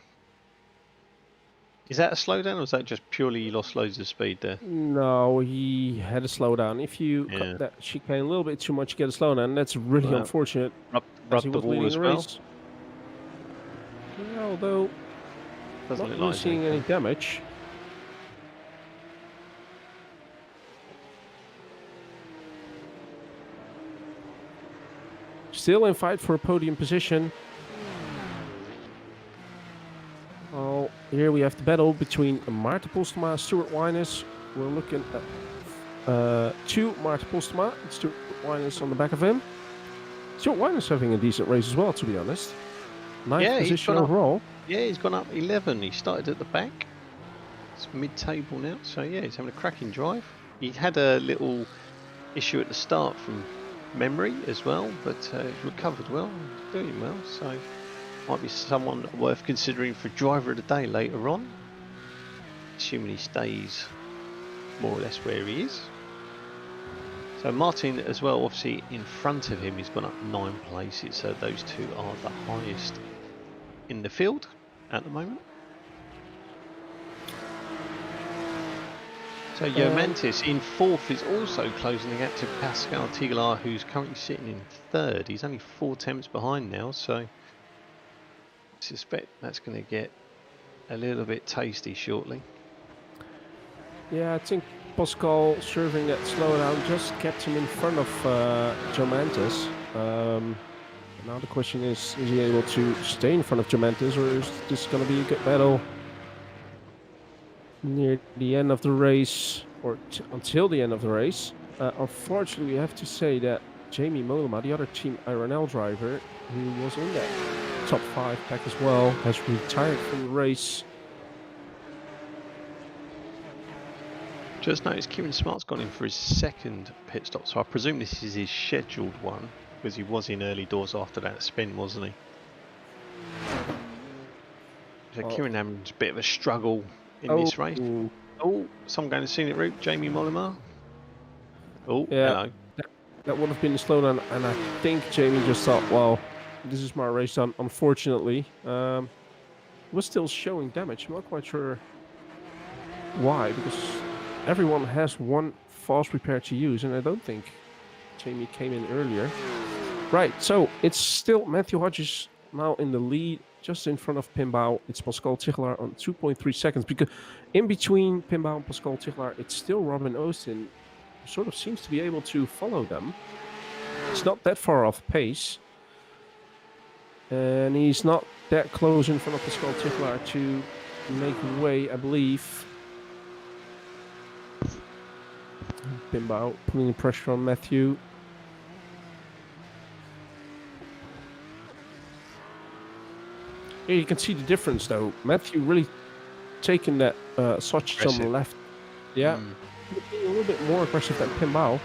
Speaker 1: Is that a slowdown, or is that just purely he lost loads of speed there?
Speaker 3: No, he had a slowdown. If you cut that chicane a little bit too much, you get a slowdown. That's really unfortunate.
Speaker 1: Rubbed the wall as well.
Speaker 3: Yeah, although
Speaker 1: Doesn't
Speaker 3: not
Speaker 1: look
Speaker 3: really
Speaker 1: like
Speaker 3: seeing any damage. Still in fight for a podium position. Oh, here we have the battle between Maarten Postma and Stuart Winers. We're looking at 2 Maarten Postma and Stuart Winers on the back of him. Stuart Winers having a decent race as well, to be honest. 9th position overall.
Speaker 1: Yeah, he's gone up 11. He started at the back. It's mid-table now, so yeah, he's having a cracking drive. He had a little issue at the start from memory as well, but he's recovered well, he's doing well, so might be someone worth considering for driver of the day later on, assuming he stays more or less where he is. So Martin as well, obviously in front of him, he's gone up 9 places, so those 2 are the highest in the field at the moment. So Jomantis in 4th is also closing the gap to Pascal Tigelaar, who's currently sitting in 3rd. He's only 4 tenths behind now, so I suspect that's going to get a little bit tasty shortly.
Speaker 3: Yeah, I think Pascal serving that slowdown just kept him in front of Jomantis. Now the question is he able to stay in front of Jomantis, or is this going to be a good battle? near the end of the race, or until the end of the race. Unfortunately, we have to say that Jamie Mollema, the other Team IRNL driver, who was in that top 5 pack as well, has retired from the race.
Speaker 1: Just noticed Kieran Smart's gone in for his second pit stop, so I presume this is his scheduled one, because he was in early doors after that spin, wasn't he? So Kieran having a bit of a struggle in this race. Some going to scenic route, Jamie Mollema. Oh,
Speaker 3: yeah,
Speaker 1: hello.
Speaker 3: That would have been the slowdown, and I think Jamie just thought, well, this is my race done. Unfortunately, was still showing damage. I'm not quite sure why, because everyone has one fast repair to use, and I don't think Jamie came in earlier. Right, so it's still Matthew Hodges now in the lead, just in front of Pimbau. It's Pascal Tichelaar on 2.3 seconds, because in between Pimbau and Pascal Tichelaar, it's still Robin Austin, who sort of seems to be able to follow them. It's not that far off pace, and he's not that close in front of Pascal Tichelaar to make way, I believe. Pimbau putting pressure on Matthew. Here you can see the difference, though. Matthew really taking that switch on the left. Yeah, being a little bit more aggressive than Pimbau.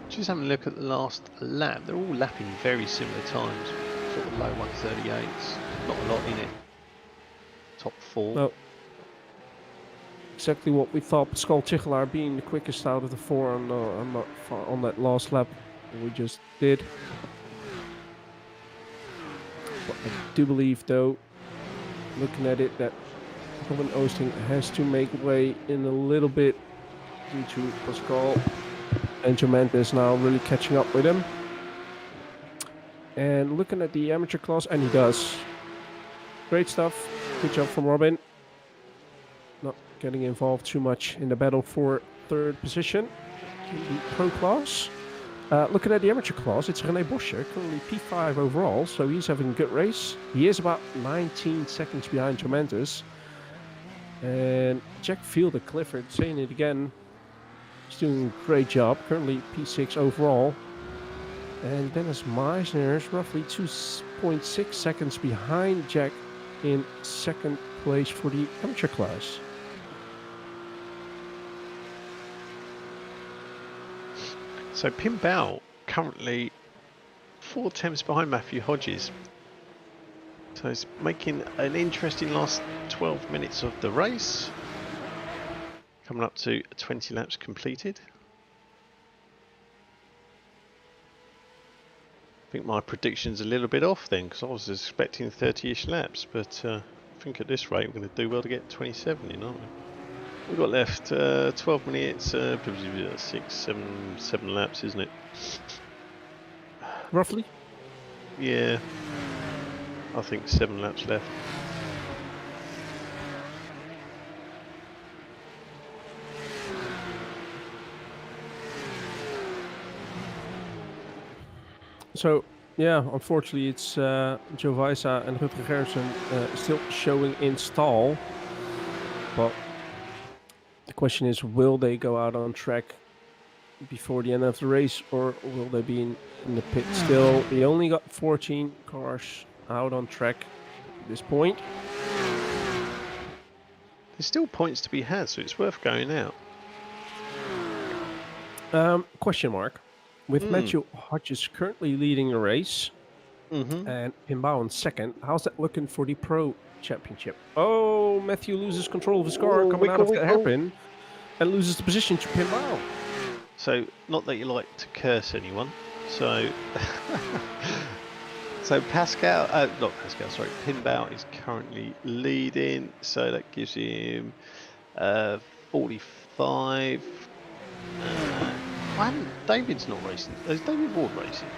Speaker 1: Just having a look at the last lap. They're all lapping very similar times. Sort of low 138s. Not a lot in it. Top 4.
Speaker 3: No. Exactly what we thought. Pascal Tichelaar being the quickest out of the 4 on that last lap we just did. But I do believe, though, looking at it, that Robin Austin has to make way in a little bit due to Pascal. And Jomanta is now really catching up with him. And looking at the amateur class, and he does. Great stuff. Good job from Robin. Not getting involved too much in the battle for 3rd position in the pro class. Looking at the amateur class, it's René Boscher, currently P5 overall, so he's having a good race. He is about 19 seconds behind Jomantis. And Jack Fielder Clifford, saying it again, he's doing a great job, currently P6 overall. And Dennis Meisner is roughly 2.6 seconds behind Jack in 2nd place for the amateur class.
Speaker 1: So Pimbau currently 4 tenths behind Matthew Hodges. So he's making an interesting last 12 minutes of the race. Coming up to 20 laps completed. I think my prediction's a little bit off then, because I was expecting 30-ish laps, but I think at this rate we're going to do well to get 27 in, aren't we? We've got left 12 minutes, 7 laps, isn't it?
Speaker 3: Roughly?
Speaker 1: Yeah, I think 7 laps left.
Speaker 3: So, yeah, unfortunately it's Joe Weissa and Rutger Gerritsen still showing in stall. But the question is, will they go out on track before the end of the race, or will they be in the pit still? We only got 14 cars out on track at this point.
Speaker 1: There's still points to be had, so it's worth going out.
Speaker 3: Question mark. With Matthew Hodges currently leading the race and Pimbau in 2nd, how's that looking for the Pro Championship? Oh, Matthew loses control of his car coming out of the hairpin and loses the position to Pimbau.
Speaker 1: So, not that you like to curse anyone. So, so Pimbau is currently leading. So that gives him 45. David's not racing. Is David Ward racing?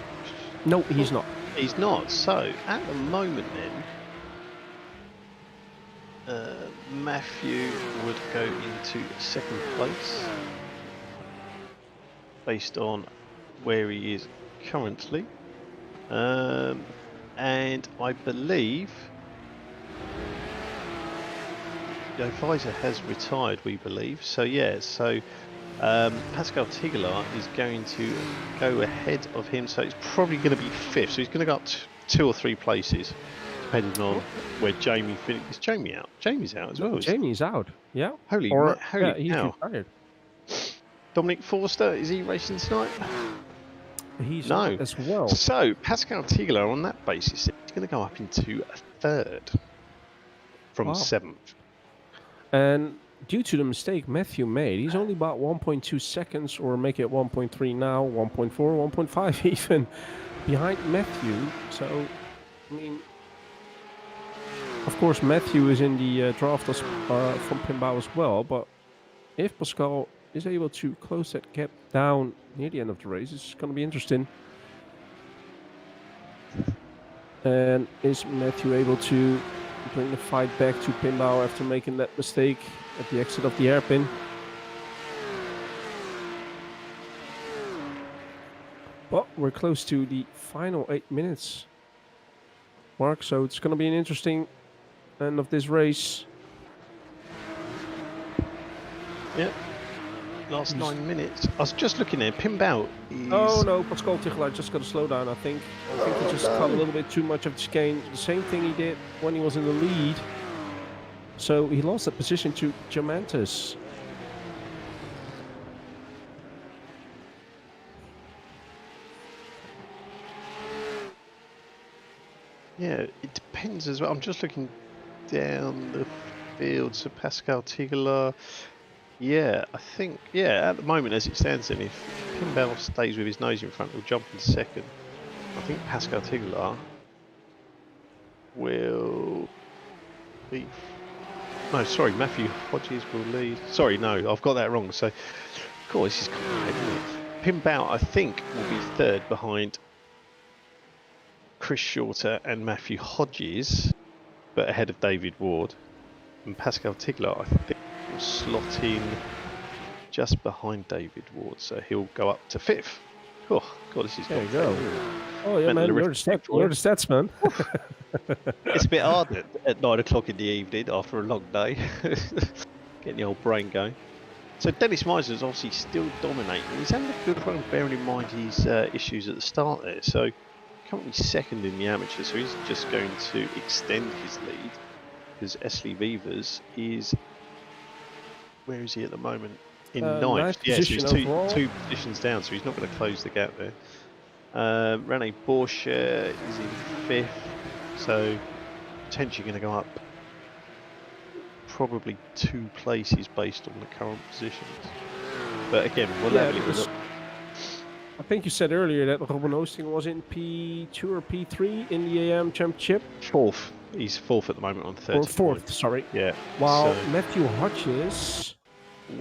Speaker 3: No, he's not.
Speaker 1: He's not. So at the moment, then Matthew would go into 2nd place based on where he is currently. and I believe Visor has retired, we believe. So yeah, so Pascal Tigelaar is going to go ahead of him, so it's probably going to be 5th. So he's going to go up 2 or 3 places, depending on where Jamie finishes. Is Jamie out? Jamie's out as well.
Speaker 3: Jamie's out. Yeah.
Speaker 1: Holy
Speaker 3: he's
Speaker 1: cow.
Speaker 3: retired.
Speaker 1: Dominic Forster, is he racing tonight?
Speaker 3: He's out as well.
Speaker 1: So Pascal Tigelaar, on that basis, is going to go up into 3rd from 7th.
Speaker 3: And due to the mistake Matthew made, he's only about 1.2 seconds, or make it 1.3 now, 1.4, 1.5 even, behind Matthew. So, I mean, of course, Matthew is in the draft from Pinbao as well, but if Pascal is able to close that gap down near the end of the race, it's going to be interesting. And is Matthew able to bring the fight back to Pinbao after making that mistake at the exit of the hairpin? But we're close to the final 8 minutes, Mark, so it's going to be an interesting end of this race.
Speaker 1: Yep. Last 9 minutes. I was just looking there. Pinbao is...
Speaker 3: Oh no, Pascal Tigelaar just got to slow down, I think. I think he just cut a little bit too much of the chicane. The same thing he did when he was in the lead. So he lost that position to Jamantis.
Speaker 1: Yeah, it depends as well. I'm just looking down the field. So Pascal Tigelaar... Yeah, I think, at the moment as it stands then, if Pinbao stays with his nose in front, he'll jump into 2nd. I think Pascal Tigelaar will be... No, sorry, Matthew Hodges will lead. Sorry, no, I've got that wrong. So, of course, this is complicated, isn't it? Pinbao, I think, will be 3rd behind Chris Shorter and Matthew Hodges, but ahead of David Ward. And Pascal Tigelaar, I think, will slot in just behind David Ward, so he'll go up to 5th. Oh, God, this is...
Speaker 3: There you go. Oh, yeah, man, you're the stats man.
Speaker 1: It's a bit hard at 9 o'clock in the evening after a long day. Getting the old brain going. So Dennis Meisner's obviously still dominating. He's having a good run, bearing in mind his issues at the start there. So currently 2nd in the amateur, so he's just going to extend his lead, because Esley Vivers is... Where is he at the moment? In 9th. Yeah, so he's two positions down, so he's not going to close the gap there. Rene Porsche is in 5th, so potentially going to go up probably 2 places based on the current positions. But again, we'll level it up.
Speaker 3: I think you said earlier that Robin Oosting was in P2 or P3 in the AM Championship.
Speaker 1: 4th. He's 4th at the moment on 30.
Speaker 3: Or 4th, sorry.
Speaker 1: Yeah.
Speaker 3: While Matthew Hodges...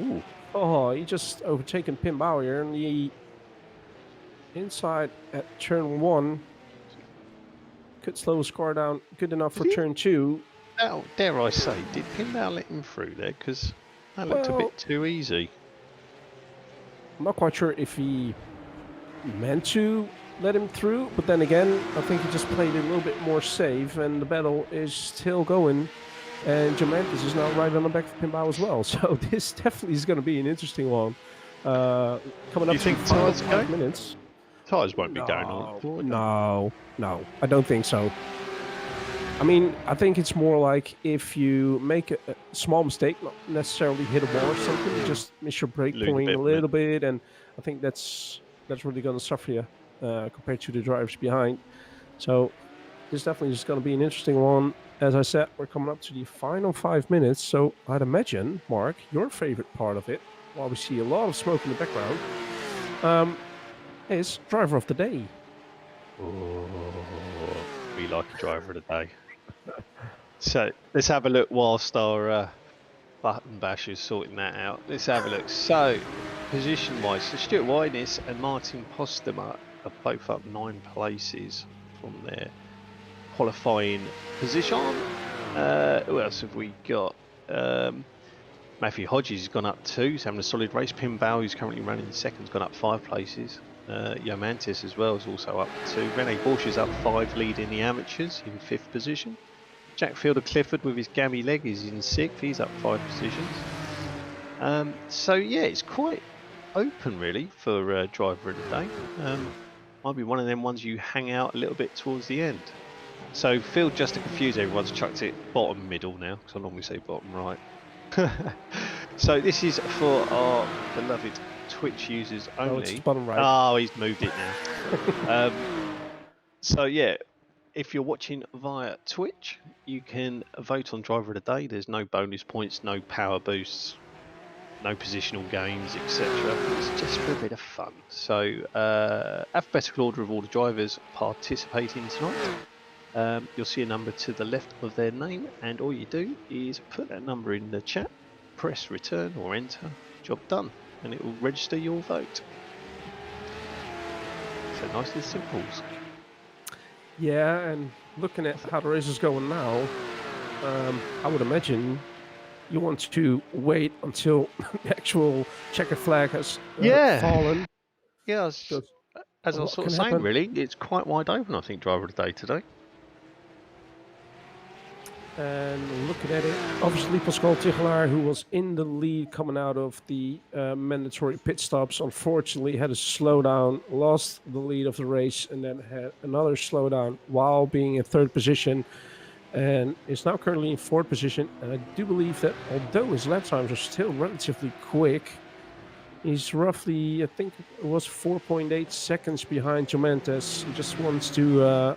Speaker 1: Ooh.
Speaker 3: Oh, he just overtaken Pinbao here, and the inside at turn 1 could slow his car down good enough for turn 2.
Speaker 1: Now, dare I say, did Pinbao let him through there? Because that looked a bit too easy.
Speaker 3: I'm not quite sure if he meant to let him through, but then again, I think he just played it a little bit more safe, and the battle is still going. And Jamantis is now right on the back of Pinbao as well. So this definitely is going to be an interesting one. Coming up to 5 minutes.
Speaker 1: Tyres won't be going on.
Speaker 3: No, I don't think so. I mean, I think it's more like if you make a small mistake, not necessarily hit a wall or something, you just miss your brake point a little bit, and I think that's really going to suffer you compared to the drivers behind. So this definitely is going to be an interesting one. As I said, we're coming up to the final 5 minutes, so I'd imagine, Mark, your favorite part of it, while we see a lot of smoke in the background, is Driver of the Day.
Speaker 1: Oh, we like a Driver of the Day. So, let's have a look whilst our button bash is sorting that out. Let's have a look. So, position-wise, so Stuart Wideness and Martin Postema are both up 9 places from there. Qualifying position. Who else have we got? Matthew Hodges has gone up 2. He's having a solid race. Pinbao, who's currently running 2nd, has gone up 5 places. Yomantis as well is also up 2. Rene Porsche is up 5, leading the amateurs in 5th position. Jack Fielder Clifford with his gammy leg is in 6th. He's up 5 positions. So yeah, it's quite open really for driver of the day. Might be one of them ones you hang out a little bit towards the end. So Phil, just to confuse everyone's chucked it bottom middle now, because I normally say bottom right. So this is for our beloved Twitch users only.
Speaker 3: Oh, it's bottom right.
Speaker 1: Oh, he's moved it now. So yeah, if you're watching via Twitch, you can vote on driver of the day. There's no bonus points, no power boosts, no positional games, etc. It's just for a bit of fun. So alphabetical order of all the drivers participating tonight. You'll see a number to the left of their name, and all you do is put that number in the chat, press return or enter, job done, and it will register your vote. So nice and simple.
Speaker 3: Yeah, and looking at how the race is going now, I would imagine you want to wait until the actual checker flag has fallen.
Speaker 1: Yeah, as I was sort of saying, really, it's quite wide open, I think, driver of the day today.
Speaker 3: And looking at it, obviously Pascal Tigelaar, who was in the lead coming out of the mandatory pit stops, unfortunately had a slowdown, lost the lead of the race, and then had another slowdown while being in 3rd position, and is now currently in 4th position. And I do believe that although his lap times are still relatively quick, he's roughly, I think it was 4.8 seconds behind Jomantes. He just wants to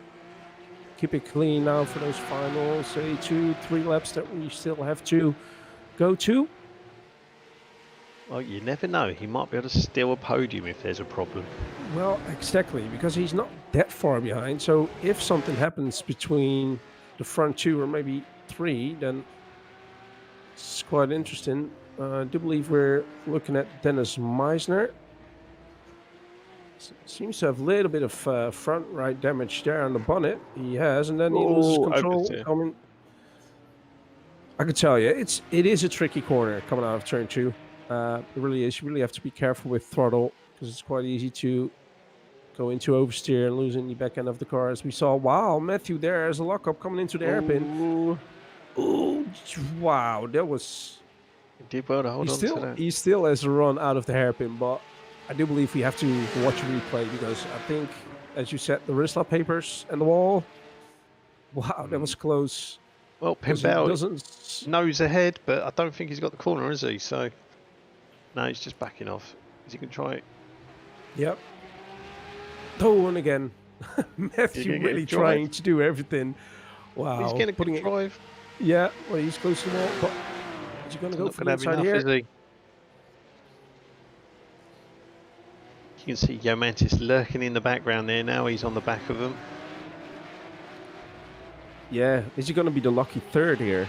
Speaker 3: keep it clean now for those final, say, 2-3 laps that we still have to go to.
Speaker 1: Well, you never know. He might be able to steal a podium if there's a problem.
Speaker 3: Well, exactly, because he's not that far behind. So if something happens between the front 2 or maybe 3, then it's quite interesting. I do believe we're looking at Dennis Meisner. Seems to have a little bit of front right damage there on the bonnet. He has, and then he loses control coming. I can tell you, it is a tricky corner coming out of turn 2. It really is. You really have to be careful with throttle because it's quite easy to go into oversteer and losing the back end of the car. As we saw, wow, Matthew there as a lockup coming into the hairpin. Ooh, wow, that was.
Speaker 1: He did well to hold on to that.
Speaker 3: He still has a run out of the hairpin, but I do believe we have to watch a replay because I think, as you said, the wrist lap papers and the wall. Wow, that was close.
Speaker 1: Well, Pimbao knows ahead, but I don't think he's got the corner, is he? So, no, he's just backing off. Is he going to try it?
Speaker 3: Yep. Oh, and again, Matthew really trying to do everything. Wow.
Speaker 1: He's getting a good drive.
Speaker 3: Yeah, well, he's close to the wall, but is he going to go for the inside here?
Speaker 1: Is he? You can see Yomantis lurking in the background there now. He's on the back of them.
Speaker 3: Yeah, is he going to be the lucky 3rd here?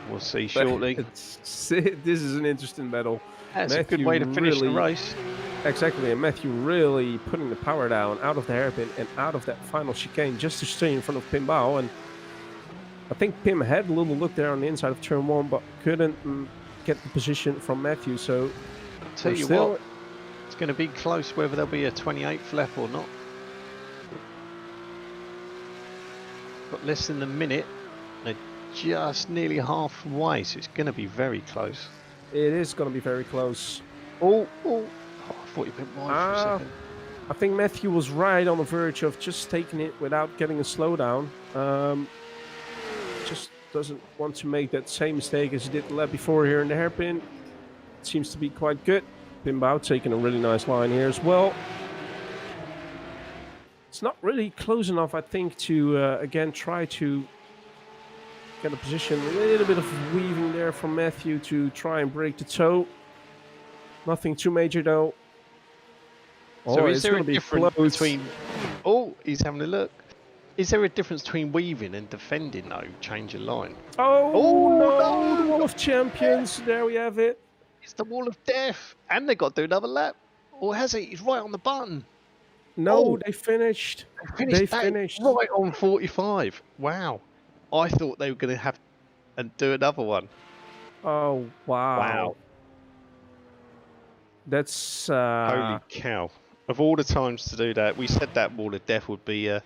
Speaker 1: We'll see shortly.
Speaker 3: This is an interesting battle.
Speaker 1: That's a good way to finish the race.
Speaker 3: Exactly, and Matthew really putting the power down out of the hairpin and out of that final chicane just to stay in front of Pimbao. And I think Pim had a little look there on the inside of turn 1, but couldn't get the position from Matthew. So
Speaker 1: I'll tell you what, it's going to be close whether there'll be a 28th lap or not. Got less than a minute. They're just nearly halfway, so it's going to be very close.
Speaker 3: It is going to be very close.
Speaker 1: Oh, I thought you went wide for a second.
Speaker 3: I think Matthew was right on the verge of just taking it without getting a slowdown. Just doesn't want to make that same mistake as he did the lap before here in the hairpin. It seems to be quite good. Pimbao taking a really nice line here as well. It's not really close enough, I think, to again try to get a position. A little bit of weaving there from Matthew to try and break the toe. Nothing too major though.
Speaker 1: So is there a difference between... Oh, he's having a look. Is there a difference between weaving and defending though? Change your line.
Speaker 3: Oh no, the Wall of Champions. There we have it.
Speaker 1: It's the Wall of Death. And they got to do another lap. Or has he? He's right on the button.
Speaker 3: No, they finished. They finished
Speaker 1: right on 45. Wow. I thought they were going to have and do another one.
Speaker 3: Oh, wow. That's
Speaker 1: Holy cow. Of all the times to do that, we said that Wall of Death would be a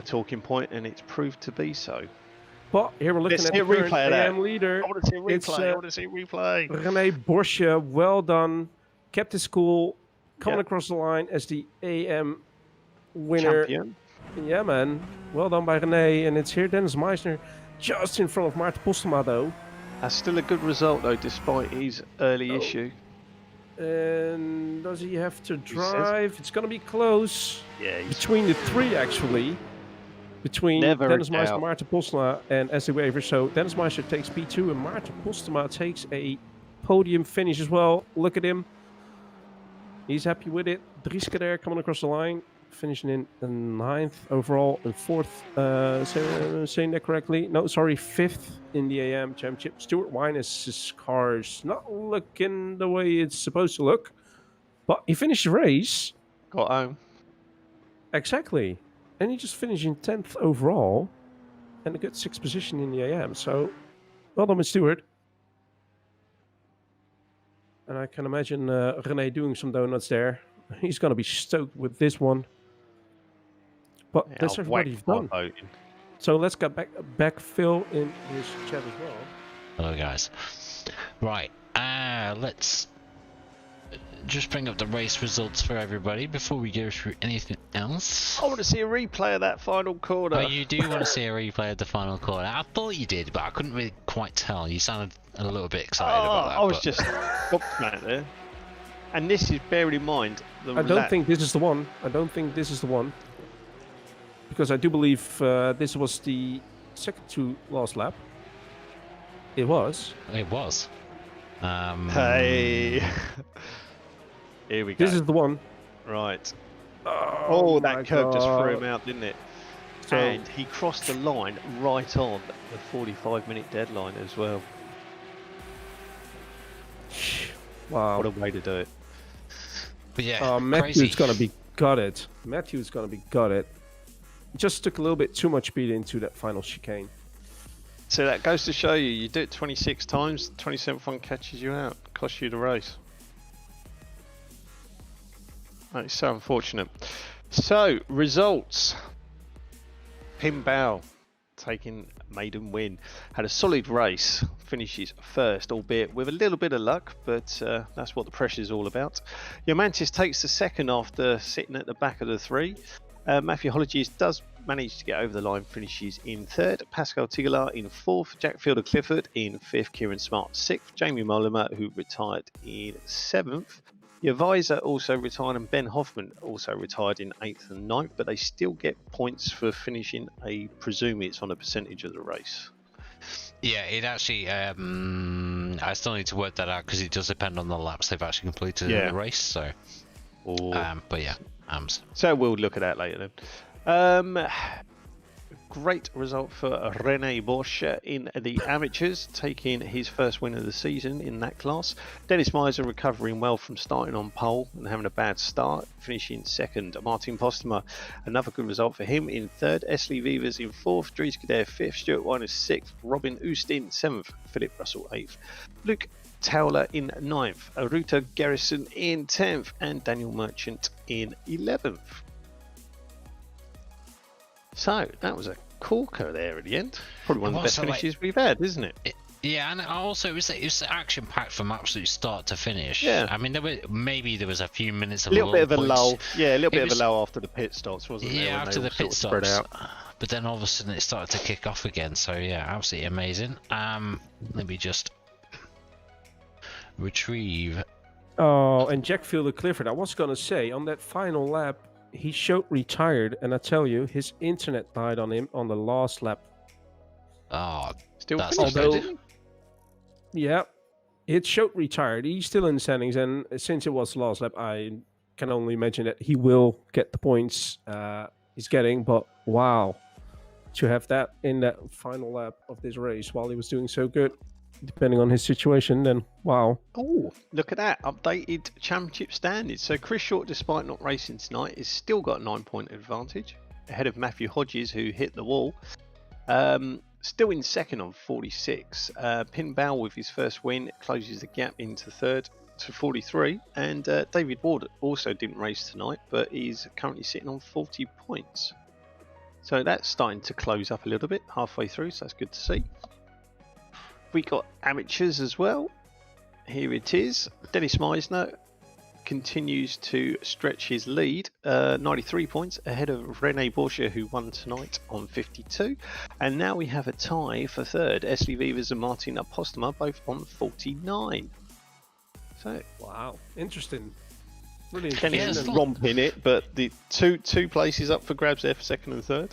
Speaker 1: talking point, and it's proved to be so.
Speaker 3: But here we're looking
Speaker 1: Let's
Speaker 3: at
Speaker 1: see
Speaker 3: the
Speaker 1: a
Speaker 3: current
Speaker 1: replay of that.
Speaker 3: AM leader.
Speaker 1: I want to see a replay.
Speaker 3: It's,
Speaker 1: I want to see a replay.
Speaker 3: René Porsche, well done. Kept his cool, coming
Speaker 1: Yep.
Speaker 3: across the line as the AM winner.
Speaker 1: Champion.
Speaker 3: Yeah, man. Well done by René. And it's here Dennis Meisner just in front of Maarten Postema, though.
Speaker 1: That's still a good result, though, despite his early issue.
Speaker 3: And does he have to drive? It's going to be close.
Speaker 1: Yeah, he's
Speaker 3: Between the three, actually. Between
Speaker 1: Never
Speaker 3: Dennis
Speaker 1: a
Speaker 3: Meisner,
Speaker 1: doubt.
Speaker 3: Maarten Postema, and Ashley Weaver. So Dennis Meisner takes P2 and Maarten Postema takes a podium finish as well. Look at him. He's happy with it. Drieske there coming across the line. Finishing in the 9th overall and 4th, saying that correctly. No, sorry, 5th in the AM Championship. Stuart Wine's car's not looking the way it's supposed to look. But he finished the race.
Speaker 1: got home.
Speaker 3: Exactly. And he just finished in 10th overall. And a good 6th position in the AM. So, well done with Stuart. And I can imagine René doing some donuts there. He's going to be stoked with this one. But
Speaker 1: Yeah,
Speaker 3: that's everybody you've done.
Speaker 1: voting.
Speaker 3: So let's get back Phil in his chat as well.
Speaker 2: Hello, guys. Right, let's just bring up the race results for everybody before we go through anything else.
Speaker 1: I want to see a replay of that final corner.
Speaker 2: Oh, you do want to see a replay of the final corner? I thought you did, but I couldn't really quite tell. You sounded a little bit excited about that.
Speaker 1: I was just gobsmacked there. And this is, bearing in mind, the
Speaker 3: I don't
Speaker 1: lap.
Speaker 3: think this is the one. I don't think this is the one. Because I do believe this was the second to last lap. It was.
Speaker 2: It was.
Speaker 1: Hey. Here we go.
Speaker 3: This is the one.
Speaker 1: Right.
Speaker 3: Oh, my
Speaker 1: that curve just threw
Speaker 3: God.
Speaker 1: him out, didn't it?
Speaker 3: So,
Speaker 1: And he crossed the line right on the 45-minute deadline as well.
Speaker 3: wow.
Speaker 1: What a way to do it.
Speaker 2: But yeah,
Speaker 3: Matthew's
Speaker 2: crazy.
Speaker 3: going to be gutted. Matthew's going to be gutted. Just took a little bit too much speed into that final chicane.
Speaker 1: So that goes to show you, you do it 26 times, the 27th one catches you out, costs you the race. That is so unfortunate. So, results. Pim Bao taking maiden win. Had a solid race, finishes first, albeit with a little bit of luck, but that's what the pressure is all about. Yomantis takes the second after sitting at the back of the three. Matthew Holliges does manage to get over the line, finishes in third. Pascal Tigelaar in fourth. Jack Fielder Clifford in fifth. Kieran Smart sixth. Jamie Mollema, who retired in seventh. Yavisa also retired, and Ben Hoffman also retired in 8th and 9th, but they still get points for finishing I presume it's on a percentage of the race.
Speaker 2: Yeah, it actually, I still need to work that out because it does depend on the laps they've actually completed in the race, so. But yeah,
Speaker 1: So we'll look at that later then. Great result for René Porsche in the amateurs, taking his first win of the season in that class. Dennis Meisner recovering well from starting on pole and having a bad start, finishing second. Maarten Postema, another good result for him in third. Ashley Vivers in fourth. Dries Kader fifth. Stuart Weiner sixth. Robin Oostin seventh. Philip Russell eighth. Luke Towler in 9th, Aruta Garrison in 10th, and Daniel Merchant in 11th. So that was a corker there at the end. Probably one of the best finishes we've had, isn't it?
Speaker 2: Yeah, and also it was action packed from absolute start to finish.
Speaker 1: Yeah.
Speaker 2: I mean, there was a few minutes of
Speaker 1: a little bit of a
Speaker 2: points.
Speaker 1: lull. Yeah, a little bit
Speaker 2: was-
Speaker 1: of a lull after the pit stops, wasn't there?
Speaker 2: Yeah,
Speaker 1: when
Speaker 2: after
Speaker 1: they
Speaker 2: the
Speaker 1: all
Speaker 2: pit
Speaker 1: sort of
Speaker 2: stops.
Speaker 1: spread out.
Speaker 2: But then all of a sudden it started to kick off again. So yeah, absolutely amazing. Let me just retrieve.
Speaker 3: Oh, and Jack Fielder Clifford, I was going to say, on that final lap, he showed retired, and I tell you, his internet died on him on the last lap.
Speaker 2: Oh,
Speaker 1: Still
Speaker 2: that's
Speaker 1: finished,
Speaker 2: not
Speaker 1: though,
Speaker 2: good.
Speaker 1: didn't
Speaker 3: Yeah, it showed retired. He's still in the standings, and since it was the last lap, I can only imagine that he will get the points he's getting. But wow, to have that in that final lap of this race while he was doing so good, depending on his situation, then wow.
Speaker 1: Oh, look at that. Updated championship standards. So Chris Short, despite not racing tonight, has still got a 9-point advantage ahead of Matthew Hodges, who hit the wall. Still in second on 46. Pin Bao with his first win closes the gap into third. to 43, and David Ward also didn't race tonight, but he's currently sitting on 40 points. So that's starting to close up a little bit halfway through, so that's good to see. We got amateurs as well. Here it is. Dennis Meisner continues to stretch his lead, 93 points ahead of Rene Porsche, who won tonight on 52. And now we have a tie for third. Esli Vivas and Martin Apostema both on 49. So
Speaker 3: wow, interesting. Really
Speaker 1: Dennis
Speaker 3: interesting.
Speaker 1: is romping it, but the two places up for grabs there for second and third.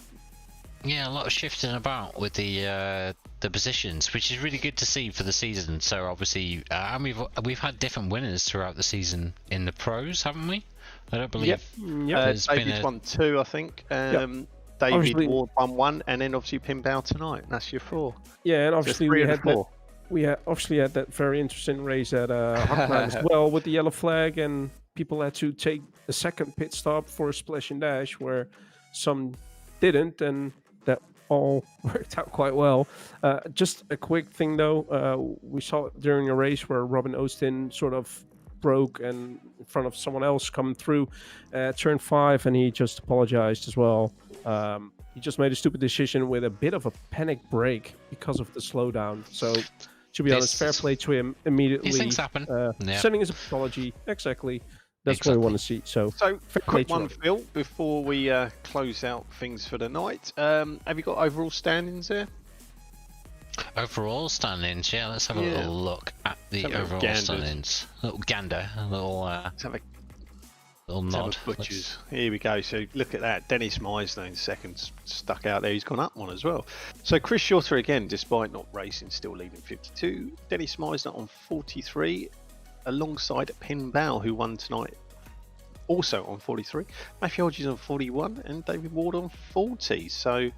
Speaker 2: Yeah, a lot of shifting about with the positions, which is really good to see for the season. So obviously, and we've had different winners throughout the season in the pros, haven't we? I don't believe.
Speaker 1: Yep. David's won 2, I think. David
Speaker 3: Obviously,
Speaker 1: Ward won 1, and then obviously Pinbao tonight. That's your 4.
Speaker 3: Yeah, and obviously
Speaker 1: so 3 and 4.
Speaker 3: We obviously had that very interesting race at Hockenheim as well with the yellow flag, and people had to take a second pit stop for a splash and dash, where some didn't, and that all worked out quite well. Just a quick thing though, we saw it during a race where Robin Austin sort of broke and in front of someone else coming through turn 5, and he just apologized as well. He just made a stupid decision with a bit of a panic brake because of the slowdown. So to be honest, fair play to him immediately.
Speaker 2: These things happen.
Speaker 3: Sending his apology. Exactly. That's what we want to see. So
Speaker 1: quick one, Phil, before we close out things for the night. Have you got overall standings there?
Speaker 2: Overall standings, yeah. Let's have a little look at the overall standings. A little gander, a little nod.
Speaker 1: Butchers. Here we go. So look at that. Dennis Meisner in second, stuck out there. He's gone up one as well. So Chris Shorter again, despite not racing, still leading 52. Dennis Meisner on 43. Alongside Pinbao, who won tonight, also on 43. Matthew Hodges on 41 and David Ward on 40. So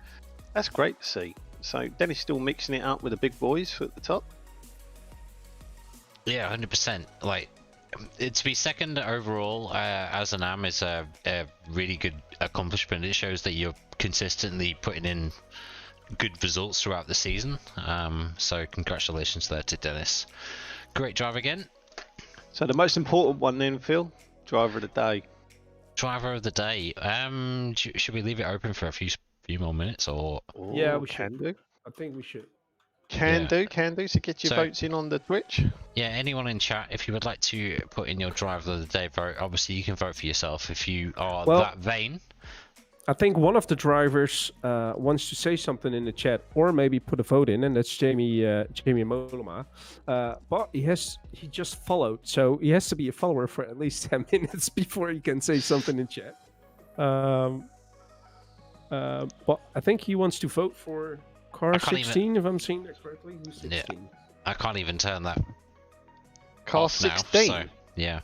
Speaker 1: that's great to see. So Dennis still mixing it up with the big boys at the top.
Speaker 2: Yeah, 100%. Like, to be second overall as an AM is a really good accomplishment. It shows that you're consistently putting in good results throughout the season. So congratulations there to Dennis. Great drive again.
Speaker 1: So the most important one then, Phil, driver of the day.
Speaker 2: Driver of the day. Should we leave it open for a few more minutes, or?
Speaker 3: Yeah, we
Speaker 1: can
Speaker 3: should.
Speaker 1: do.
Speaker 3: I think we should.
Speaker 1: Can do. So get your votes in on the Twitch.
Speaker 2: Yeah, anyone in chat, if you would like to put in your driver of the day vote, obviously you can vote for yourself if you are that vain.
Speaker 3: I think one of the drivers wants to say something in the chat, or maybe put a vote in, and that's Jamie Molema. But he just followed, so he has to be a follower for at least 10 minutes before he can say something in chat. But I think he wants to vote for car 16, if I'm seeing that correctly. Who's 16?
Speaker 2: Yeah, I can't even turn that.
Speaker 1: Car
Speaker 2: off
Speaker 1: 16.
Speaker 2: Now, so, yeah.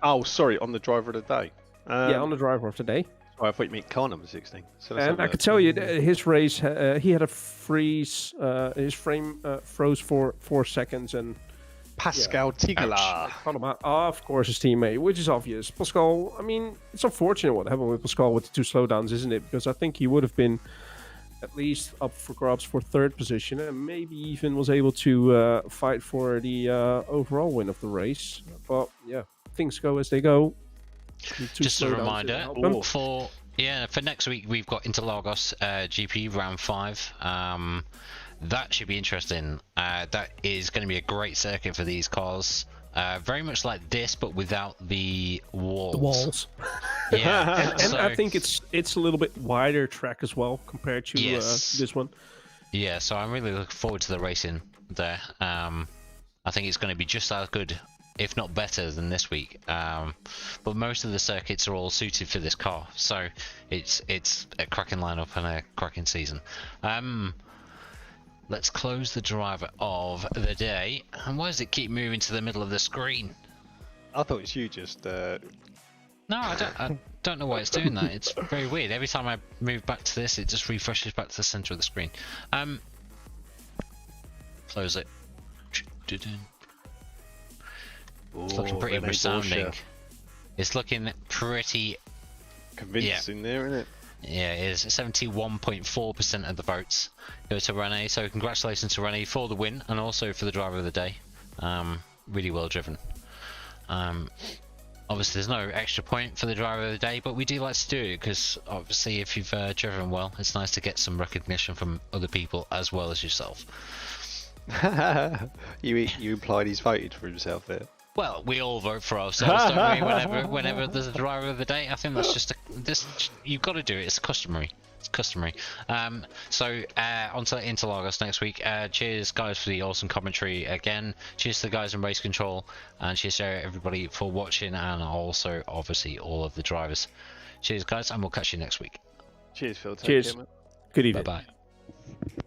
Speaker 1: Oh, sorry, on the driver of the day.
Speaker 3: Yeah, on the driver of the day.
Speaker 1: Oh, I thought you meant car number 16. So
Speaker 3: and I could tell you that his race, he had a freeze. His frame froze for 4 seconds, and
Speaker 1: Pascal Tigala.
Speaker 3: Of course, his teammate, which is obvious. Pascal, I mean, it's unfortunate what happened with Pascal with the 2 slowdowns, isn't it? Because I think he would have been at least up for grabs for 3rd position, and maybe even was able to fight for the overall win of the race. But yeah, things go as they go.
Speaker 2: Just a reminder for next week we've got Interlagos GP round 5. That should be interesting. That is going to be a great circuit for these cars. Very much like this, but without the walls.
Speaker 3: The walls.
Speaker 2: Yeah,
Speaker 3: and I think it's a little bit wider track as well compared to this one.
Speaker 2: Yeah, so I'm really looking forward to the racing there. I think it's going to be just as good, if not better, than this week. But most of the circuits are all suited for this car, so it's a cracking lineup and a cracking season. Let's close the driver of the day. And why does it keep moving to the middle of the screen?
Speaker 1: I thought it was you just...
Speaker 2: No, I don't know why it's doing that. It's very weird. Every time I move back to this, it just refreshes back to the center of the screen. Close it. It's looking pretty resounding. It's looking pretty
Speaker 1: convincing there, isn't it?
Speaker 2: Yeah, it is. 71.4% of the votes go to Rene, so congratulations to Rene for the win and also for the driver of the day. Really well driven. Obviously, there's no extra point for the driver of the day, but we do like to do it because obviously, if you've driven well, it's nice to get some recognition from other people as well as yourself.
Speaker 4: You implied he's voted for himself there.
Speaker 2: Well, we all vote for ourselves, don't we? Whenever there's a driver of the day, I think that's just you've got to do it. It's customary. It's customary. So on to Interlagos next week. Cheers, guys, for the awesome commentary again. Cheers to the guys in race control, and cheers to everybody for watching, and also obviously all of the drivers. Cheers, guys, and we'll catch you next week.
Speaker 1: Cheers, Phil. Take
Speaker 3: Cheers.
Speaker 1: care, mate.
Speaker 3: Good evening.
Speaker 2: Bye bye.